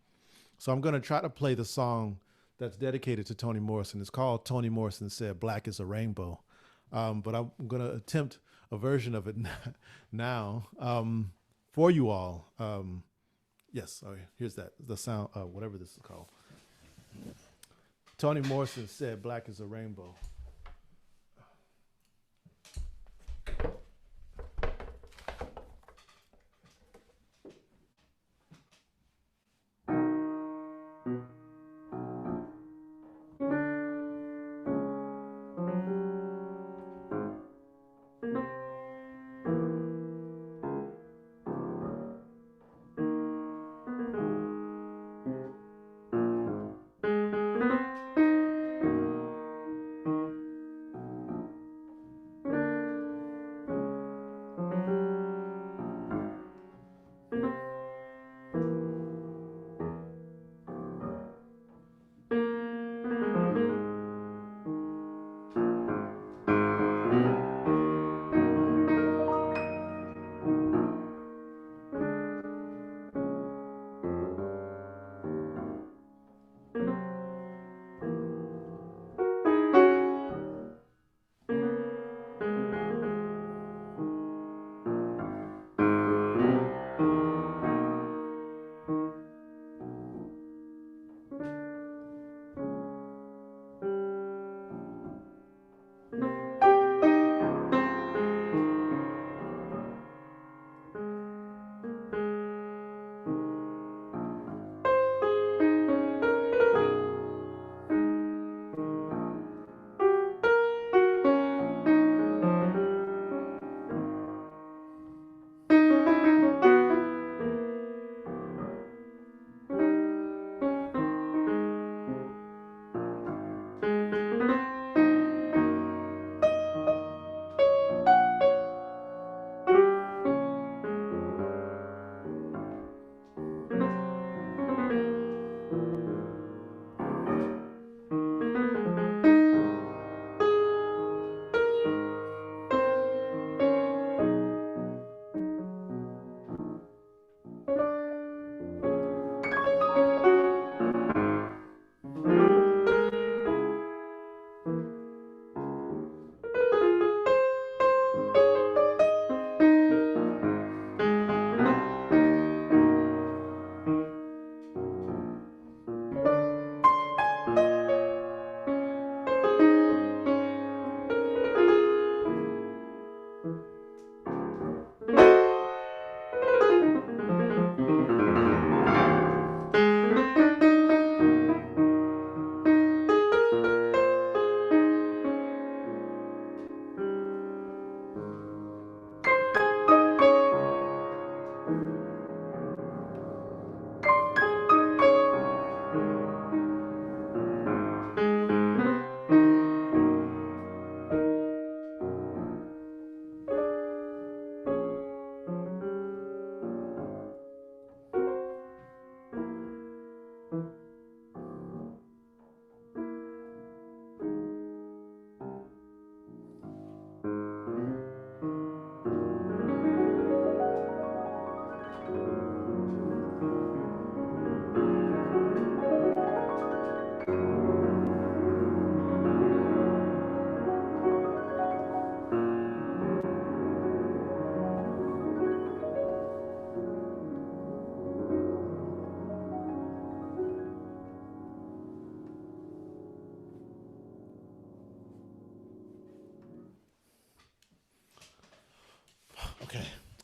Speaker 2: So I'm going to try to play the song that's dedicated to Toni Morrison. It's called Toni Morrison Said Black is a Rainbow. But I'm going to attempt a version of it now for you all. Yes, here's the sound, whatever this is called. Toni Morrison Said Black is a Rainbow.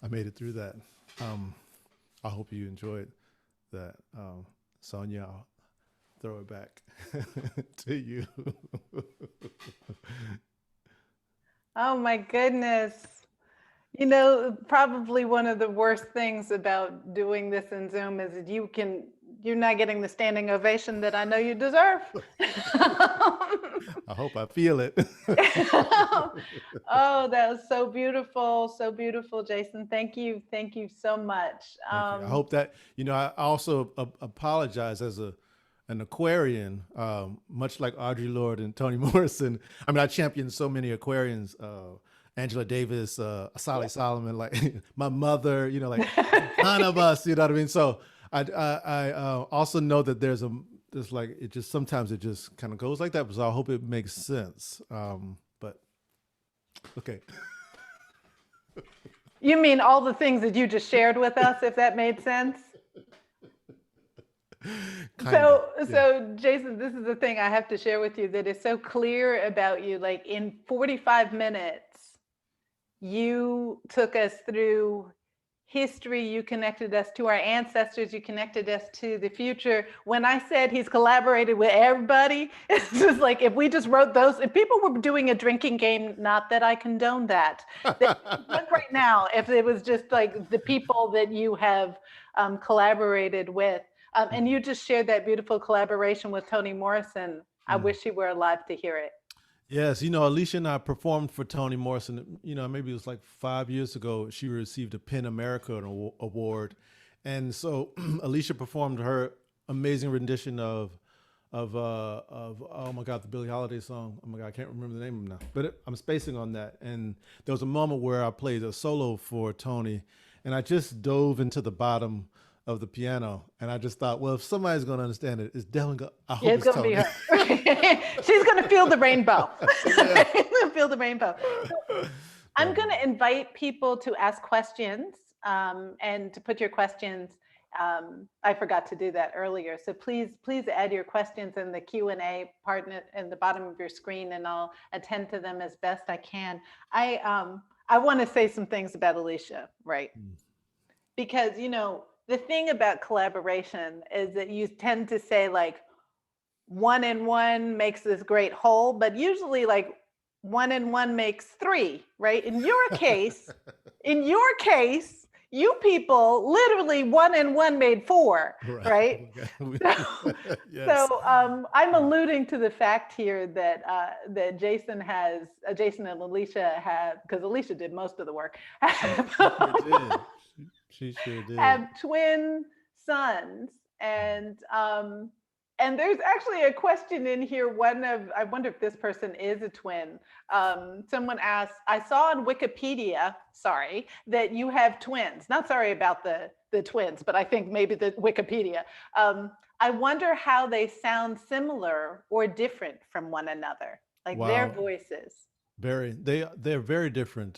Speaker 2: made it through that. I hope you enjoyed that. Sonia, I'll throw it back to you.
Speaker 1: Oh my goodness. Probably one of the worst things about doing this in Zoom is that you're not getting the standing ovation that I know you deserve.
Speaker 2: I hope I feel it.
Speaker 1: Oh, that was so beautiful, Jason. Thank you so much.
Speaker 2: Thank you. I hope that, I also apologize as an Aquarian, much like Audre Lorde and Toni Morrison. I mean, I championed so many Aquarians, Angela Davis, Asali Solomon, like my mother, like none of us, you know what I mean? So I also know that there's like, sometimes it just kind of goes like that. So I hope it makes sense. But okay.
Speaker 1: You mean all the things that you just shared with us, if that made sense? So Jason, this is the thing I have to share with you that is so clear about you. Like in 45 minutes, you took us through history, you connected us to our ancestors, you connected us to the future. When I said he's collaborated with everybody, it's just like, if we just wrote those, if people were doing a drinking game, not that I condone that, right now, if it was just like the people that you have collaborated with, and you just shared that beautiful collaboration with Toni Morrison. I wish he were alive to hear it.
Speaker 2: Yes, Alicia and I performed for Toni Morrison. Maybe it was like 5 years ago. She received a PEN America award, and so Alicia performed her amazing rendition of oh my God, the Billie Holiday song. Oh my God, I can't remember the name of it now, but I'm spacing on that. And there was a moment where I played a solo for Toni, and I just dove into the bottom of the piano, and I just thought, well, if somebody's going to understand it, it's definitely I hope it's
Speaker 1: going to be her. She's going to feel the rainbow. Feel the rainbow. So I'm going to invite people to ask questions and to put your questions. I forgot to do that earlier, so please add your questions in the Q&A part in the bottom of your screen, and I'll attend to them as best I can. I want to say some things about Alicia, right? Because the thing about collaboration is that you tend to say like 1 and 1 makes this great whole, but usually like 1 and 1 makes 3, right? In your case, you people literally 1 and 1 made 4, right? So I'm alluding to the fact here that Jason and Alicia have, because Alicia did most of the work.
Speaker 2: She sure did.
Speaker 1: Have twin sons, and there's actually a question in here. I wonder if this person is a twin. Someone asked, I saw on Wikipedia, sorry, that you have twins. Not sorry about the twins, but I think maybe the Wikipedia. I wonder how they sound similar or different from one another, like their voices.
Speaker 2: They're very different.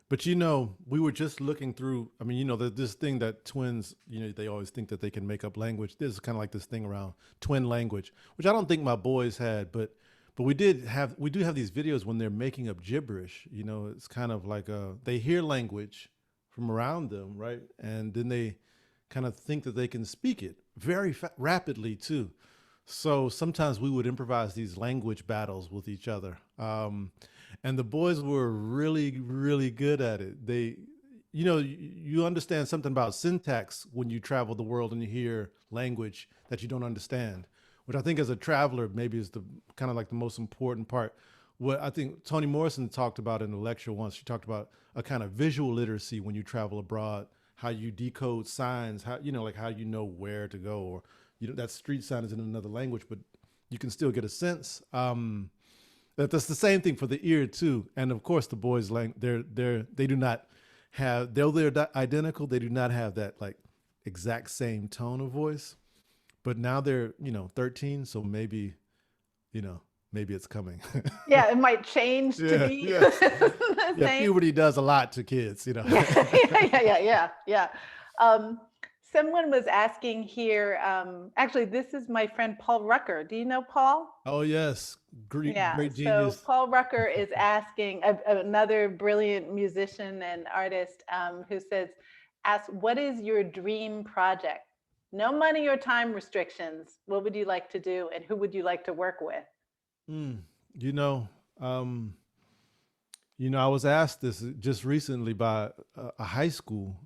Speaker 2: But we were just looking through. I mean, this thing that twins, they always think that they can make up language. There's kind of like this thing around twin language, which I don't think my boys had, but we do have these videos when they're making up gibberish. It's kind of like they hear language from around them, right, and then they kind of think that they can speak it very rapidly too. So sometimes we would improvise these language battles with each other. And the boys were really, really good at it. They, you understand something about syntax when you travel the world and you hear language that you don't understand, which I think as a traveler maybe is the kind of like the most important part. What I think Toni Morrison talked about in the lecture once, she talked about a kind of visual literacy when you travel abroad, how you decode signs, how, like how where to go, or, that street sign is in another language, but you can still get a sense. That's the same thing for the ear too. And of course the boys, they do not have, though they're identical, they do not have that like exact same tone of voice, but now they're, 13. So maybe it's coming.
Speaker 1: Yeah. It might change to be. Yeah,
Speaker 2: puberty does a lot to kids,
Speaker 1: Yeah. Someone was asking here, actually, this is my friend Paul Rucker. Do you know Paul?
Speaker 2: Oh yes, great,
Speaker 1: Yeah,
Speaker 2: great
Speaker 1: so
Speaker 2: genius.
Speaker 1: Paul Rucker is asking another brilliant musician and artist who says, ask, what is your dream project? No money or time restrictions. What would you like to do and who would you like to work with?
Speaker 2: Mm, you know, um, I was asked this just recently by a high school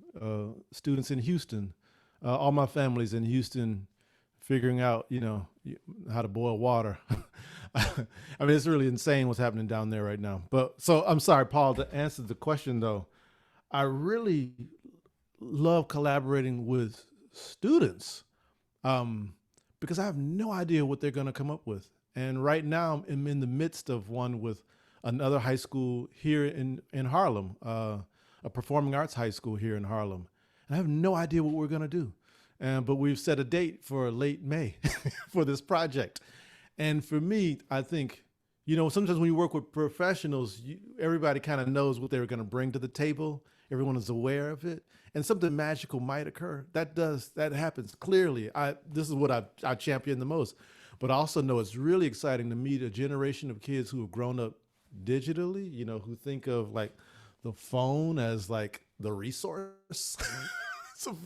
Speaker 2: students in Houston. All my family's in Houston, figuring out, how to boil water. I mean, it's really insane what's happening down there right now. But so I'm sorry, Paul, to answer the question though, I really love collaborating with students um, because I have no idea what they're going to come up with. And right now, I'm in the midst of one with another high school here in Harlem, a performing arts high school here in Harlem. And I have no idea what we're going to do. But we've set a date for late May for this project. And for me, I think, sometimes when you work with professionals, everybody kind of knows what they're going to bring to the table. Everyone is aware of it, and something magical might occur. That happens clearly. This is what I champion the most. But I also know it's really exciting to meet a generation of kids who have grown up digitally. Who think of like the phone as like the resource. So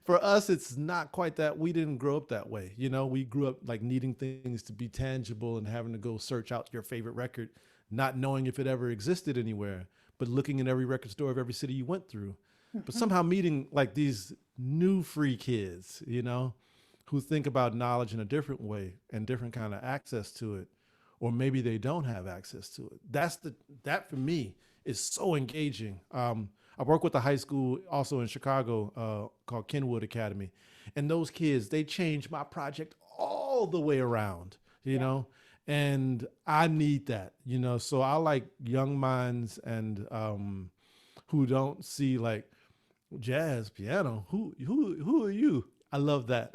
Speaker 2: for us, it's not quite that. We didn't grow up that way. We grew up like needing things to be tangible and having to go search out your favorite record, not knowing if it ever existed anywhere, but looking in every record store of every city you went through. But somehow meeting like these new free kids, who think about knowledge in a different way and different kind of access to it, or maybe they don't have access to it. That for me is so engaging. I work with a high school also in Chicago called Kenwood Academy. And those kids, they changed my project all the way around, and I need that, So I like young minds and who don't see like jazz, piano. Who are you? I love that.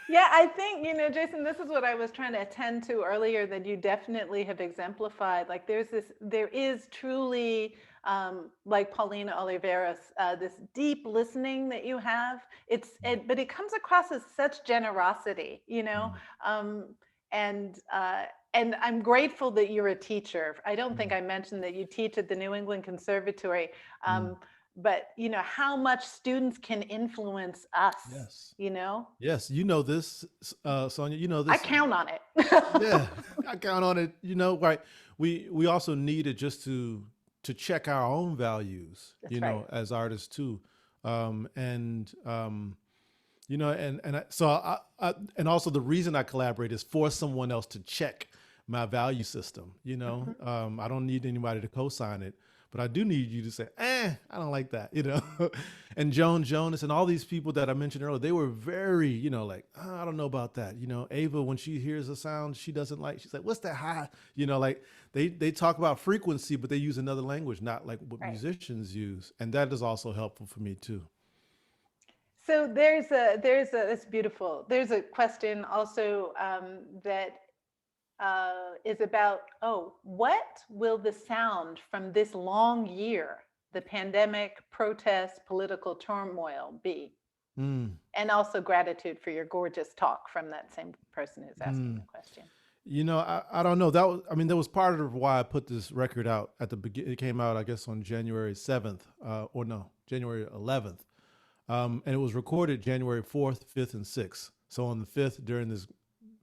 Speaker 1: Yeah, I think, Jason, this is what I was trying to attend to earlier that you definitely have exemplified. Like there is truly, like Paulina Oliveros, this deep listening that you have. But it comes across as such generosity, um, and, uh, and I'm grateful that you're a teacher. I don't think I mentioned that you teach at the New England Conservatory. But how much students can influence us,
Speaker 2: Yes.
Speaker 1: you know
Speaker 2: Yes, this, Sonia.
Speaker 1: I
Speaker 2: This.
Speaker 1: count on it.
Speaker 2: Yeah, I count on it. Right? We also need it just to check our own values.
Speaker 1: That's right.
Speaker 2: As artists too, and and also the reason I collaborate is for someone else to check my value system. I don't need anybody to co-sign it, but I do need you to say, I don't like that, And Joan Jonas and all these people that I mentioned earlier, they were very, like, I don't know about that. Ava, when she hears a sound she doesn't like, she's like, what's that high? Like they talk about frequency, but they use another language, not like what musicians use. And that is also helpful for me too.
Speaker 1: So that's beautiful. There's a question also that is about, what will the sound from this long year, the pandemic, protests, political turmoil be? And also gratitude for your gorgeous talk from that same person who's asking the question.
Speaker 2: I don't know. That was part of why I put this record out at the beginning. It came out, I guess, on January 7th, or no, January 11th. And it was recorded January 4th, 5th, and 6th. So on the 5th, during this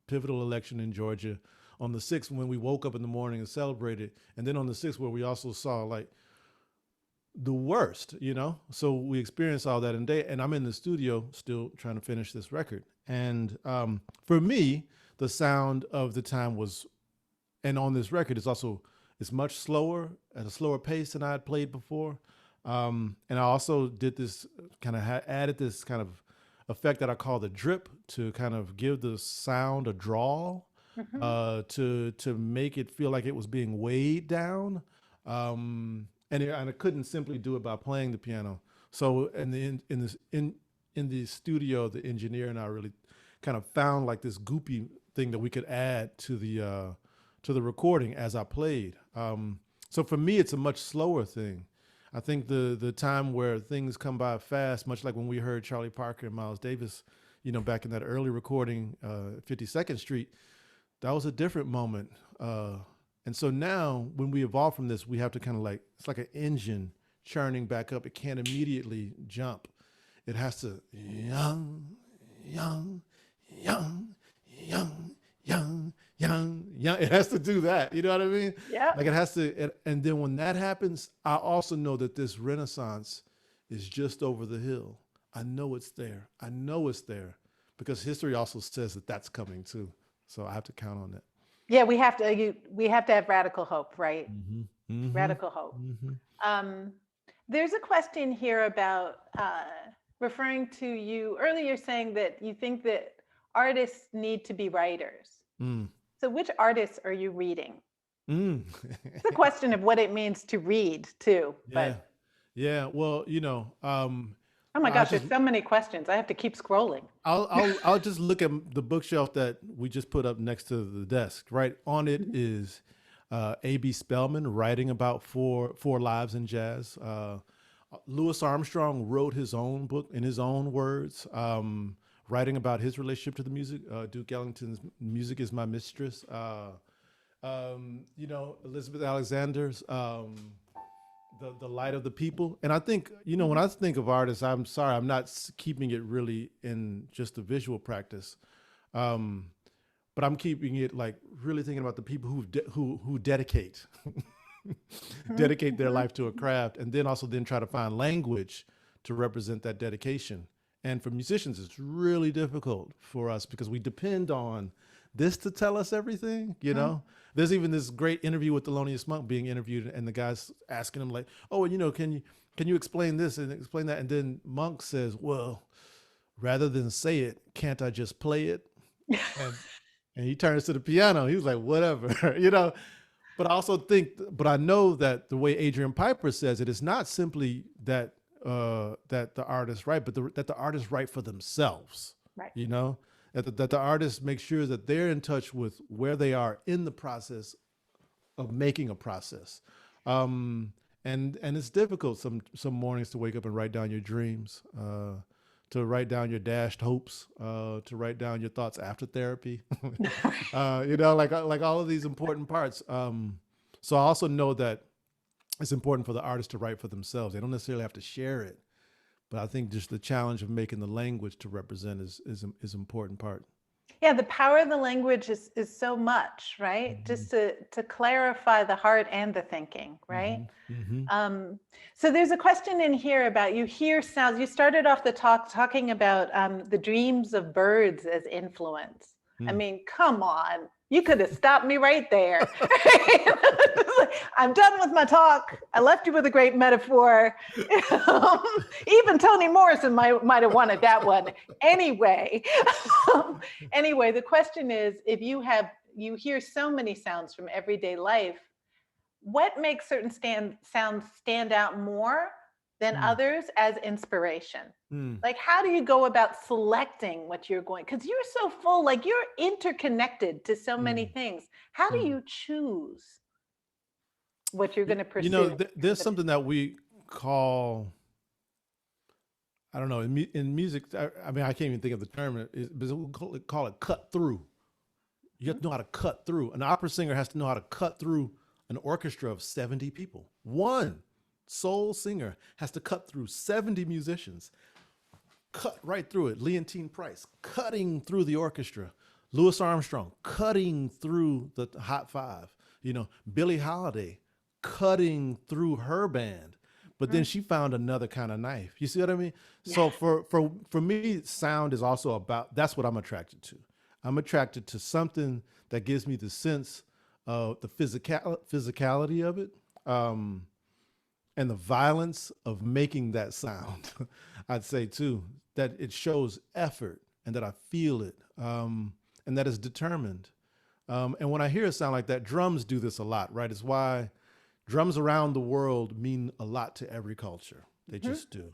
Speaker 2: pivotal election in Georgia, on the 6th, when we woke up in the morning and celebrated, and then on the 6th, where we also saw like the worst, So we experienced all that in day, and I'm in the studio still trying to finish this record. And for me, the sound of the time was, and on this record, it's much slower, at a slower pace than I had played before. And I also did this added this kind of effect that I call the drip to kind of give the sound a drawl, to make it feel like it was being weighed down. And I couldn't simply do it by playing the piano. So in the studio, the engineer and I really kind of found like this goopy thing that we could add to the recording as I played. So for me, it's a much slower thing. I think the time where things come by fast, much like when we heard Charlie Parker and Miles Davis, back in that early recording, 52nd Street, that was a different moment. And so now when we evolve from this, we have to kind of like, it's like an engine churning back up. It can't immediately jump. It has to young, young, young, young, young, young, young. It has to do that. You know what I mean?
Speaker 1: Yeah.
Speaker 2: Like it has to. And then when that happens, I also know that this renaissance is just over the hill. I know it's there. I know it's there because history also says that that's coming too. So I have to count on that.
Speaker 1: Yeah, we have to have radical hope, right?
Speaker 2: Mm-hmm. Mm-hmm.
Speaker 1: Radical hope.
Speaker 2: Mm-hmm.
Speaker 1: There's a question here about referring to you earlier saying that you think that artists need to be writers.
Speaker 2: Mm.
Speaker 1: So which artists are you reading?
Speaker 2: Mm.
Speaker 1: It's a question of what it means to read too.
Speaker 2: Yeah.
Speaker 1: But
Speaker 2: Yeah. Well,
Speaker 1: oh my gosh, there's so many questions. I have to keep scrolling.
Speaker 2: I'll just look at the bookshelf that we just put up next to the desk. Right on it is A.B. Spellman writing about four lives in jazz. Louis Armstrong wrote his own book in his own words, writing about his relationship to the music. Duke Ellington's "Music Is My Mistress." Elizabeth Alexander's the Light of the People. And I think, when I think of artists, I'm sorry, I'm not keeping it really in just a visual practice. But I'm keeping it like really thinking about the people who dedicate dedicate their life to a craft, and then also try to find language to represent that dedication. And for musicians, it's really difficult for us because we depend on this to tell us everything, There's even this great interview with Thelonious Monk being interviewed, and the guy's asking him like, "Oh, can you explain this and explain that?" And then Monk says, "Well, rather than say it, can't I just play it?" And he turns to the piano. He was like, "Whatever," But I know that the way Adrian Piper says it is not simply that that the artists write, but that the artists write for themselves.
Speaker 1: Right.
Speaker 2: That the artists make sure that they're in touch with where they are in the process of making a process. And it's difficult some mornings to wake up and write down your dreams, to write down your dashed hopes, to write down your thoughts after therapy, like all of these important parts. So I also know that it's important for the artist to write for themselves. They don't necessarily have to share it, but I think just the challenge of making the language to represent is important part.
Speaker 1: Yeah, the power of the language is so much, right?
Speaker 2: Mm-hmm.
Speaker 1: Just to clarify the heart and the thinking, right?
Speaker 2: Mm-hmm.
Speaker 1: So there's a question in here about you hear sounds. You started off the talk talking about the dreams of birds as influence. I mean, come on. You could have stopped me right there. I'm done with my talk. I left you with a great metaphor. Even Toni Morrison might have wanted that one. Anyway, the question is, if you hear so many sounds from everyday life, what makes certain sounds stand out more than others as inspiration? Like, how do you go about selecting what you're going? Because you're so full, like you're interconnected to so many things. How do you choose what you're going to pursue?
Speaker 2: There's something that we call, I don't know, in music, I mean, I can't even think of the term, but we call it cut through. You have to know how to cut through. An opera singer has to know how to cut through an orchestra of 70 people. One soul singer has to cut through 70 musicians, cut right through it. Leontine Price cutting through the orchestra. Louis Armstrong cutting through the Hot Five. Billie Holiday cutting through her band, but then she found another kind of knife. You see what I mean? Yeah. So for me, sound is also about, that's what I'm attracted to. I'm attracted to something that gives me the sense of the physicality of it, and the violence of making that sound. I'd say too, that it shows effort and that I feel it, and that it's determined. And when I hear a sound like that, drums do this a lot, right? It's why drums around the world mean a lot to every culture. They just do.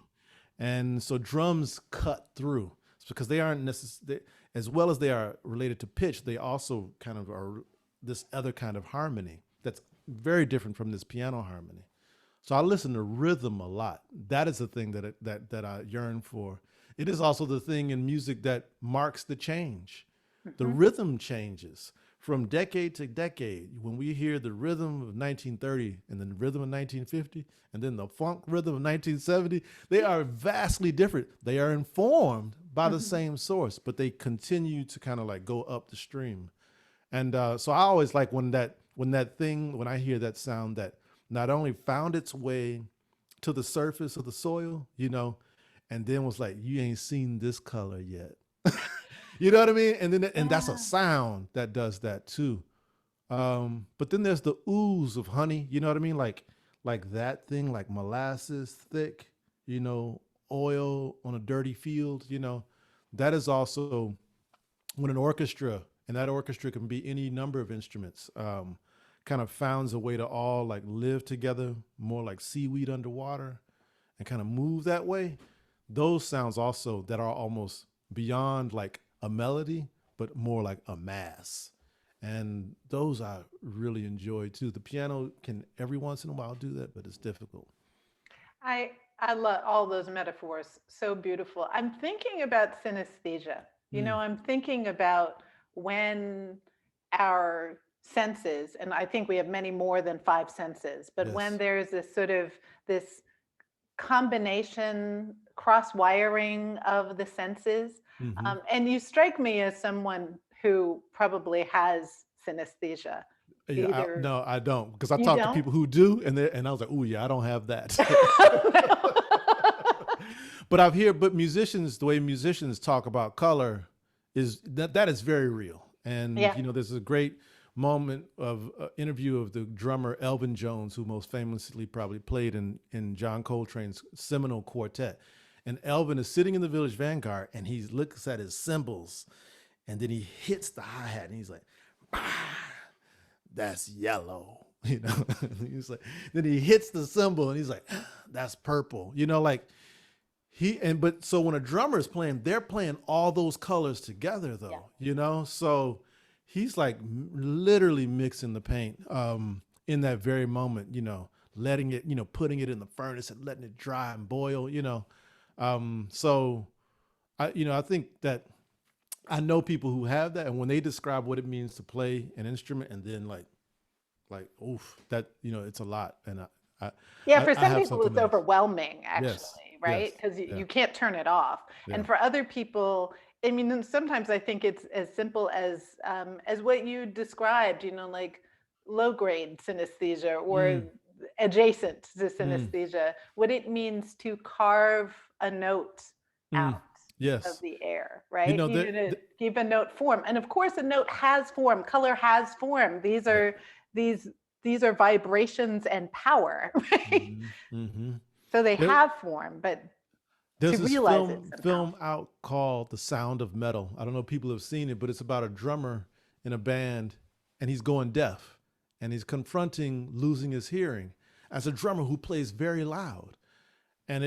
Speaker 2: And so drums cut through. It's because they aren't necessarily, as well as they are related to pitch, they also kind of are this other kind of harmony that's very different from this piano harmony. So I listen to rhythm a lot. That is the thing that I yearn for. It is also the thing in music that marks the change. The
Speaker 1: Mhm.
Speaker 2: rhythm changes from decade to decade. When we hear the rhythm of 1930 and then the rhythm of 1950 and then the funk rhythm of 1970, they are vastly different. They are informed by the
Speaker 1: Mhm.
Speaker 2: same source, but they continue to kind of like go up the stream. And so I always like when I hear that sound that not only found its way to the surface of the soil, and then was like, you ain't seen this color yet. You know what I mean? And that's a
Speaker 1: Yeah.
Speaker 2: sound that does that too. But then there's the ooze of honey. You know what I mean? Like that thing, like molasses thick. You know, oil on a dirty field. That is also when an orchestra, and that orchestra can be any number of instruments, kind of finds a way to all like live together, more like seaweed underwater, and kind of move that way. Those sounds also that are almost beyond like a melody, but more like a mass. And those I really enjoy too. The piano can every once in a while do that, but it's difficult.
Speaker 1: I I love all those metaphors. So beautiful. I'm thinking about synesthesia.
Speaker 2: Mm,
Speaker 1: I'm thinking about when our senses, and I think we have many more than five senses, but when
Speaker 2: yes.
Speaker 1: there's this sort of this combination, cross wiring of the senses.
Speaker 2: Hmm.
Speaker 1: And you strike me as someone who probably has synesthesia.
Speaker 2: Yeah,
Speaker 1: Either
Speaker 2: no, I don't, because I
Speaker 1: you
Speaker 2: talk to
Speaker 1: don't?
Speaker 2: people who do, and I was like, oh yeah, I don't have that. But musicians, the way musicians talk about color is that is very real. And
Speaker 1: Yeah.
Speaker 2: there's a great moment of interview of the drummer Elvin Jones, who most famously probably played in John Coltrane's seminal quartet. And Elvin is sitting in the Village Vanguard, and he looks at his cymbals, and then he hits the hi hat, and he's like, bah, that's yellow. He's like, then he hits the cymbal, and he's like, that's purple. Like but so when a drummer is playing, they're playing all those colors together
Speaker 1: Yeah.
Speaker 2: though, so he's like literally mixing the paint in that very moment, letting it, putting it in the furnace and letting it dry and boil, so I think that I know people who have that, and when they describe what it means to play an instrument, and then like oof, that it's a lot. And
Speaker 1: Yeah, for
Speaker 2: I
Speaker 1: some
Speaker 2: have
Speaker 1: people
Speaker 2: something
Speaker 1: it's
Speaker 2: else.
Speaker 1: overwhelming
Speaker 2: Yes,
Speaker 1: actually,
Speaker 2: yes,
Speaker 1: right? Because
Speaker 2: yeah,
Speaker 1: you can't turn it off.
Speaker 2: yeah.
Speaker 1: And for other people, I mean, and sometimes I think it's as simple as what you described, like low grade synesthesia or
Speaker 2: Mm,
Speaker 1: adjacent to
Speaker 2: mm,
Speaker 1: synesthesia, what it means to carve a note
Speaker 2: mm.
Speaker 1: out of
Speaker 2: Yes.
Speaker 1: the air, right? To
Speaker 2: That
Speaker 1: keep a note form. And of course, a note has form, color has form.
Speaker 2: yep.
Speaker 1: These these are vibrations and power, right?
Speaker 2: Hmm. Hmm.
Speaker 1: So they
Speaker 2: There,
Speaker 1: have form, but to
Speaker 2: there's this
Speaker 1: realize it
Speaker 2: film
Speaker 1: somehow.
Speaker 2: film out called The Sound of Metal. I don't know if people have seen it, but it's about a drummer in a band, and he's going deaf, and he's confronting losing his hearing as a drummer who plays very loud. And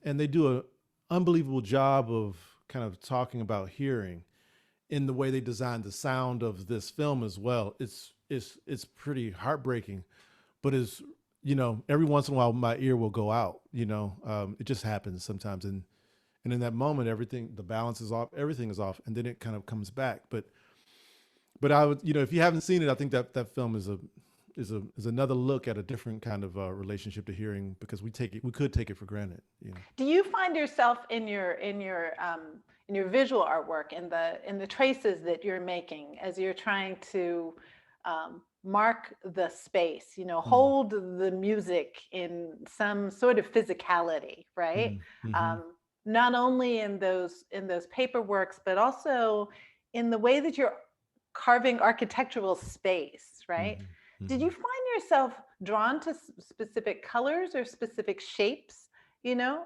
Speaker 2: they do a unbelievable job of kind of talking about hearing in the way they designed the sound of this film as well. It's pretty heartbreaking, but is every once in a while my ear will go out. It just happens sometimes, and in that moment everything, the balance is off, everything is off, and then it kind of comes back. But I would, if you haven't seen it, I think that film is another look at a different kind of relationship to hearing, because we could take it for granted.
Speaker 1: Do you find yourself in your visual artwork, in the traces that you're making as you're trying to mark the space,
Speaker 2: Mm,
Speaker 1: hold the music in some sort of physicality, right?
Speaker 2: mm, mm-hmm,
Speaker 1: Um, Not only in those paperworks, but also in the way that you're carving architectural space, right?
Speaker 2: mm-hmm,
Speaker 1: Did
Speaker 2: mm-hmm.
Speaker 1: you find yourself drawn to specific colors or specific shapes? You know?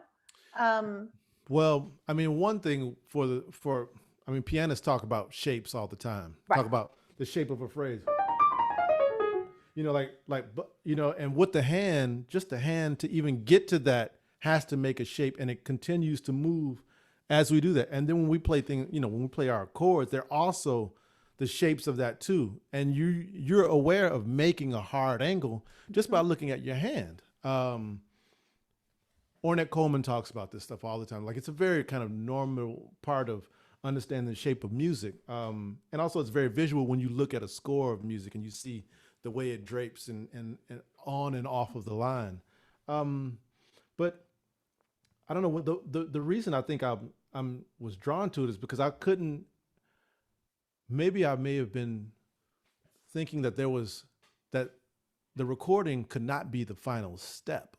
Speaker 1: Um,
Speaker 2: Well, I mean, one thing I mean, pianists talk about shapes all the time.
Speaker 1: right.
Speaker 2: Talk about the shape of a phrase. And with the hand, just the hand to even get to that has to make a shape, and it continues to move as we do that. And then when we play things, when we play our chords, they're also the shapes of that too. And you're aware of making a hard angle just by looking at your hand. Ornette Coleman talks about this stuff all the time. Like it's a very kind of normal part of understanding the shape of music. And also it's very visual when you look at a score of music and you see the way it drapes and on and off of the line. But I don't know what the reason I think I'm was drawn to it is because I couldn't, maybe I may have been thinking that that the recording could not be the final step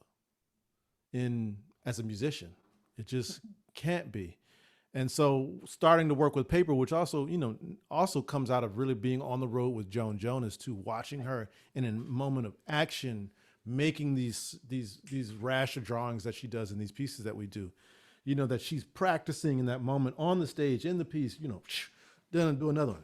Speaker 2: in as a musician. It just can't be. And so starting to work with paper, which also, also comes out of really being on the road with Joan Jonas too, watching her in a moment of action, making these rasher drawings that she does in these pieces that we do, that she's practicing in that moment on the stage in the piece, then do another one,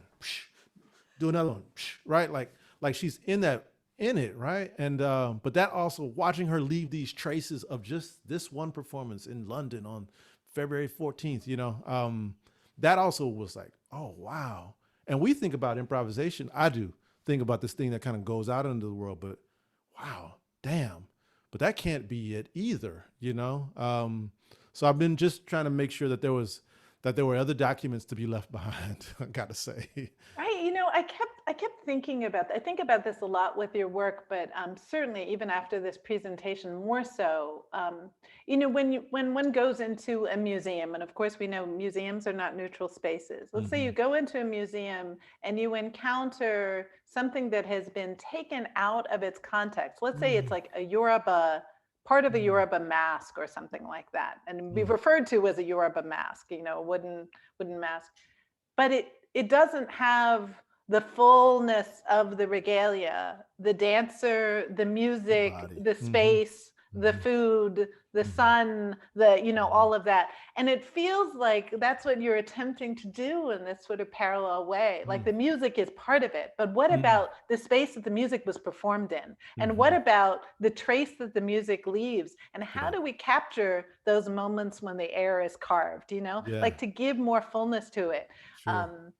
Speaker 2: do another one, right? Like she's in it, right? And but that also watching her leave these traces of just this one performance in London on February 14th, that also was like, oh wow. And we think about improvisation. I do think about this thing that kind of goes out into the world, but wow, damn. But that can't be it either, So I've been just trying to make sure that there were other documents to be left behind, I gotta say.
Speaker 1: Right. I kept thinking about, I think about this a lot with your work, but certainly even after this presentation, more so, when one goes into a museum, and of course we know museums are not neutral spaces. Let's say you go into a museum and you encounter something that has been taken out of its context. Let's say it's like a Yoruba, part of a Yoruba mask or something like that, and be referred to as a Yoruba mask, wooden mask. But it doesn't have the fullness of the regalia, the dancer, the music, the space, the food, the sun, all of that. And it feels like that's what you're attempting to do in this sort of parallel way. Like the music is part of it, but what about the space that the music was performed in? And what about the trace that the music leaves? And how do we capture those moments when the air is carved, like to give more fullness to it?
Speaker 2: Sure.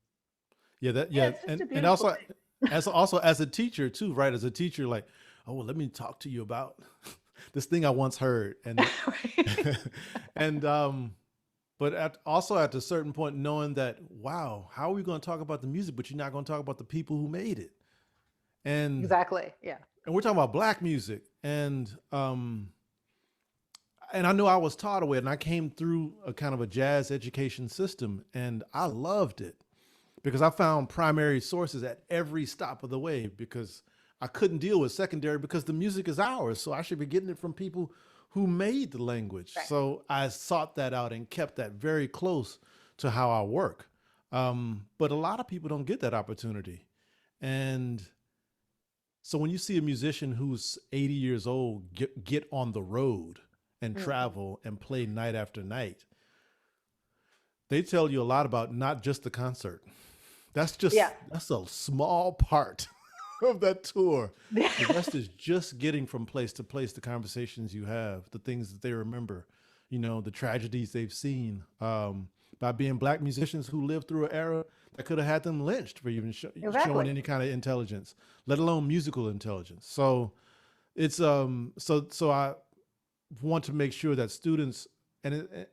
Speaker 1: And
Speaker 2: also as a teacher too, right? As a teacher, like, oh well, let me talk to you about this thing I once heard, and but also at a certain point, knowing that, wow, how are we going to talk about the music, but you're not going to talk about the people who made it? And
Speaker 1: exactly, yeah.
Speaker 2: And we're talking about Black music, and I know I was taught away, and I came through a kind of a jazz education system, and I loved it. Because I found primary sources at every stop of the way, because I couldn't deal with secondary because the music is ours. So I should be getting it from people who made the language. Right. So I sought that out and kept that very close to how I work. But a lot of people don't get that opportunity. And so when you see a musician who's 80 years old get on the road and travel and play night after night, they tell you a lot about not just the concert. That's a small part of that tour. The rest is just getting from place to place, the conversations you have, the things that they remember, the tragedies they've seen, by being Black musicians who lived through an era that could have had them lynched for even showing any kind of intelligence, let alone musical intelligence. So it's so I want to make sure that students, and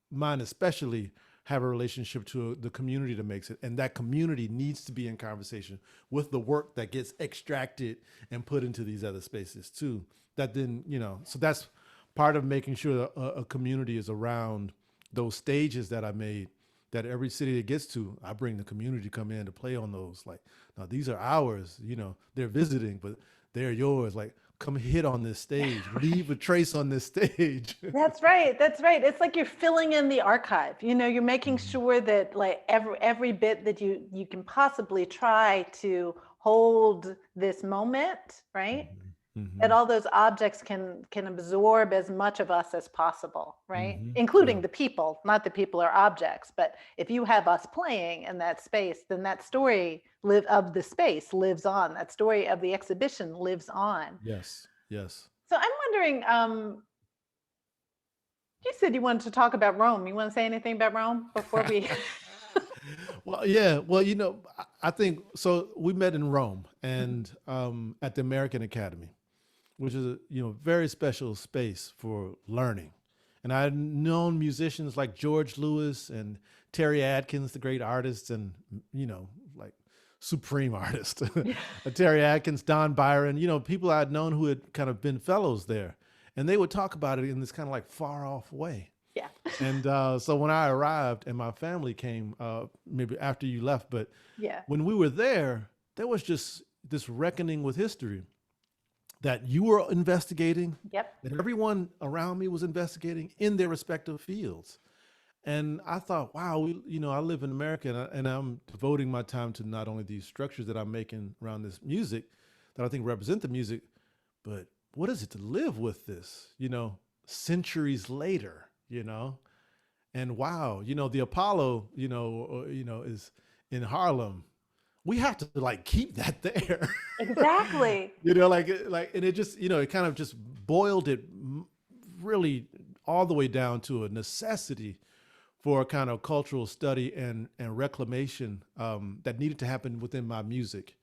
Speaker 2: mine especially, have a relationship to the community that makes it. And that community needs to be in conversation with the work that gets extracted and put into these other spaces too. That then, so that's part of making sure that a community is around those stages that I made, that every city it gets to, I bring the community to come in to play on those. Like, now these are ours, they're visiting, but they're yours. Like, come hit on this stage, leave a trace on this stage.
Speaker 1: That's right. It's like you're filling in the archive. You're making sure that like every bit that you can possibly try to hold this moment, right? That all those objects can absorb as much of us as possible, right? Including the people. Not that people are objects, but if you have us playing in that space, then that story of the space lives on. That story of the exhibition lives on.
Speaker 2: Yes.
Speaker 1: So I'm wondering, you said you wanted to talk about Rome. You want to say anything about Rome before we?
Speaker 2: Well, yeah. Well, I think so. We met in Rome and at the American Academy, which is a very special space for learning. And I'd known musicians like George Lewis and Terry Adkins, the great artists, and like supreme artist, Terry Adkins, Don Byron, people I'd known who had kind of been fellows there, and they would talk about it in this kind of like far off way.
Speaker 1: Yeah.
Speaker 2: And so when I arrived and my family came, maybe after you left, but
Speaker 1: Yeah.
Speaker 2: when we were there was just this reckoning with history that you were investigating,
Speaker 1: Yep.
Speaker 2: that everyone around me was investigating in their respective fields. And I thought, wow, I live in America and I'm devoting my time to not only these structures that I'm making around this music that I think represent the music, but what is it to live with this, centuries later, And wow, the Apollo, is in Harlem. We have to like keep that there.
Speaker 1: Exactly.
Speaker 2: And it just, it kind of just boiled it really all the way down to a necessity for a kind of cultural study and reclamation that needed to happen within my music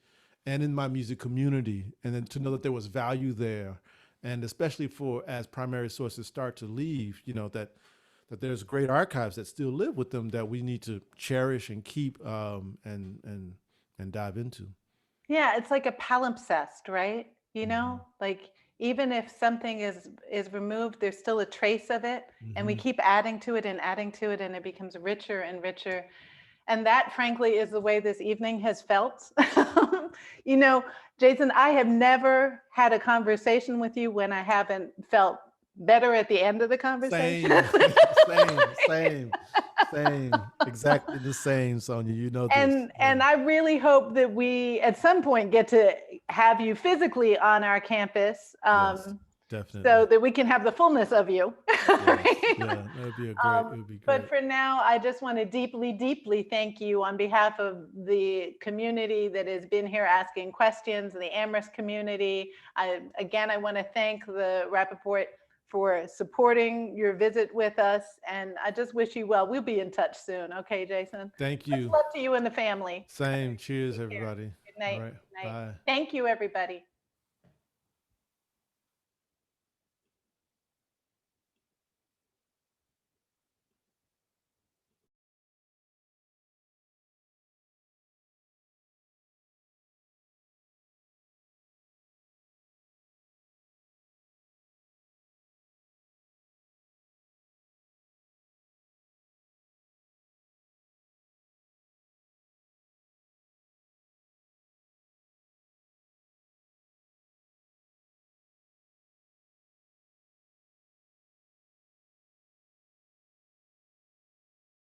Speaker 2: and in my music community. And then to know that there was value there. And especially for as primary sources start to leave, that there's great archives that still live with them that we need to cherish and keep and dive into.
Speaker 1: Yeah, it's like a palimpsest, right? Like even if something is removed, there's still a trace of it, and we
Speaker 2: Mm-hmm.
Speaker 1: keep adding to it and adding to it, and it becomes richer and richer. And that, frankly, is the way this evening has felt. you know, Jason, I have never had a conversation with you when I haven't felt better at the end of the conversation.
Speaker 2: Same, same, same, exactly the same, Sonia. You know this.
Speaker 1: And I really hope that we at some point get to have you physically on our campus,
Speaker 2: Yes, definitely.
Speaker 1: so that we can have the fullness of you.
Speaker 2: Yes, yeah, that would be it would be
Speaker 1: But
Speaker 2: great.
Speaker 1: for now, I just want to deeply, deeply thank you on behalf of the community that has been here asking questions, the Amherst community. Again, I want to thank the Rapaport for supporting your visit with us. And I just wish you well. We'll be in touch soon. Okay, Jason?
Speaker 2: Thank
Speaker 1: Much
Speaker 2: you.
Speaker 1: love to you and the family.
Speaker 2: Same. Cheers,
Speaker 1: Take care.
Speaker 2: everybody.
Speaker 1: Good
Speaker 2: All
Speaker 1: night.
Speaker 2: right.
Speaker 1: Good night.
Speaker 2: Bye.
Speaker 1: Thank you, everybody.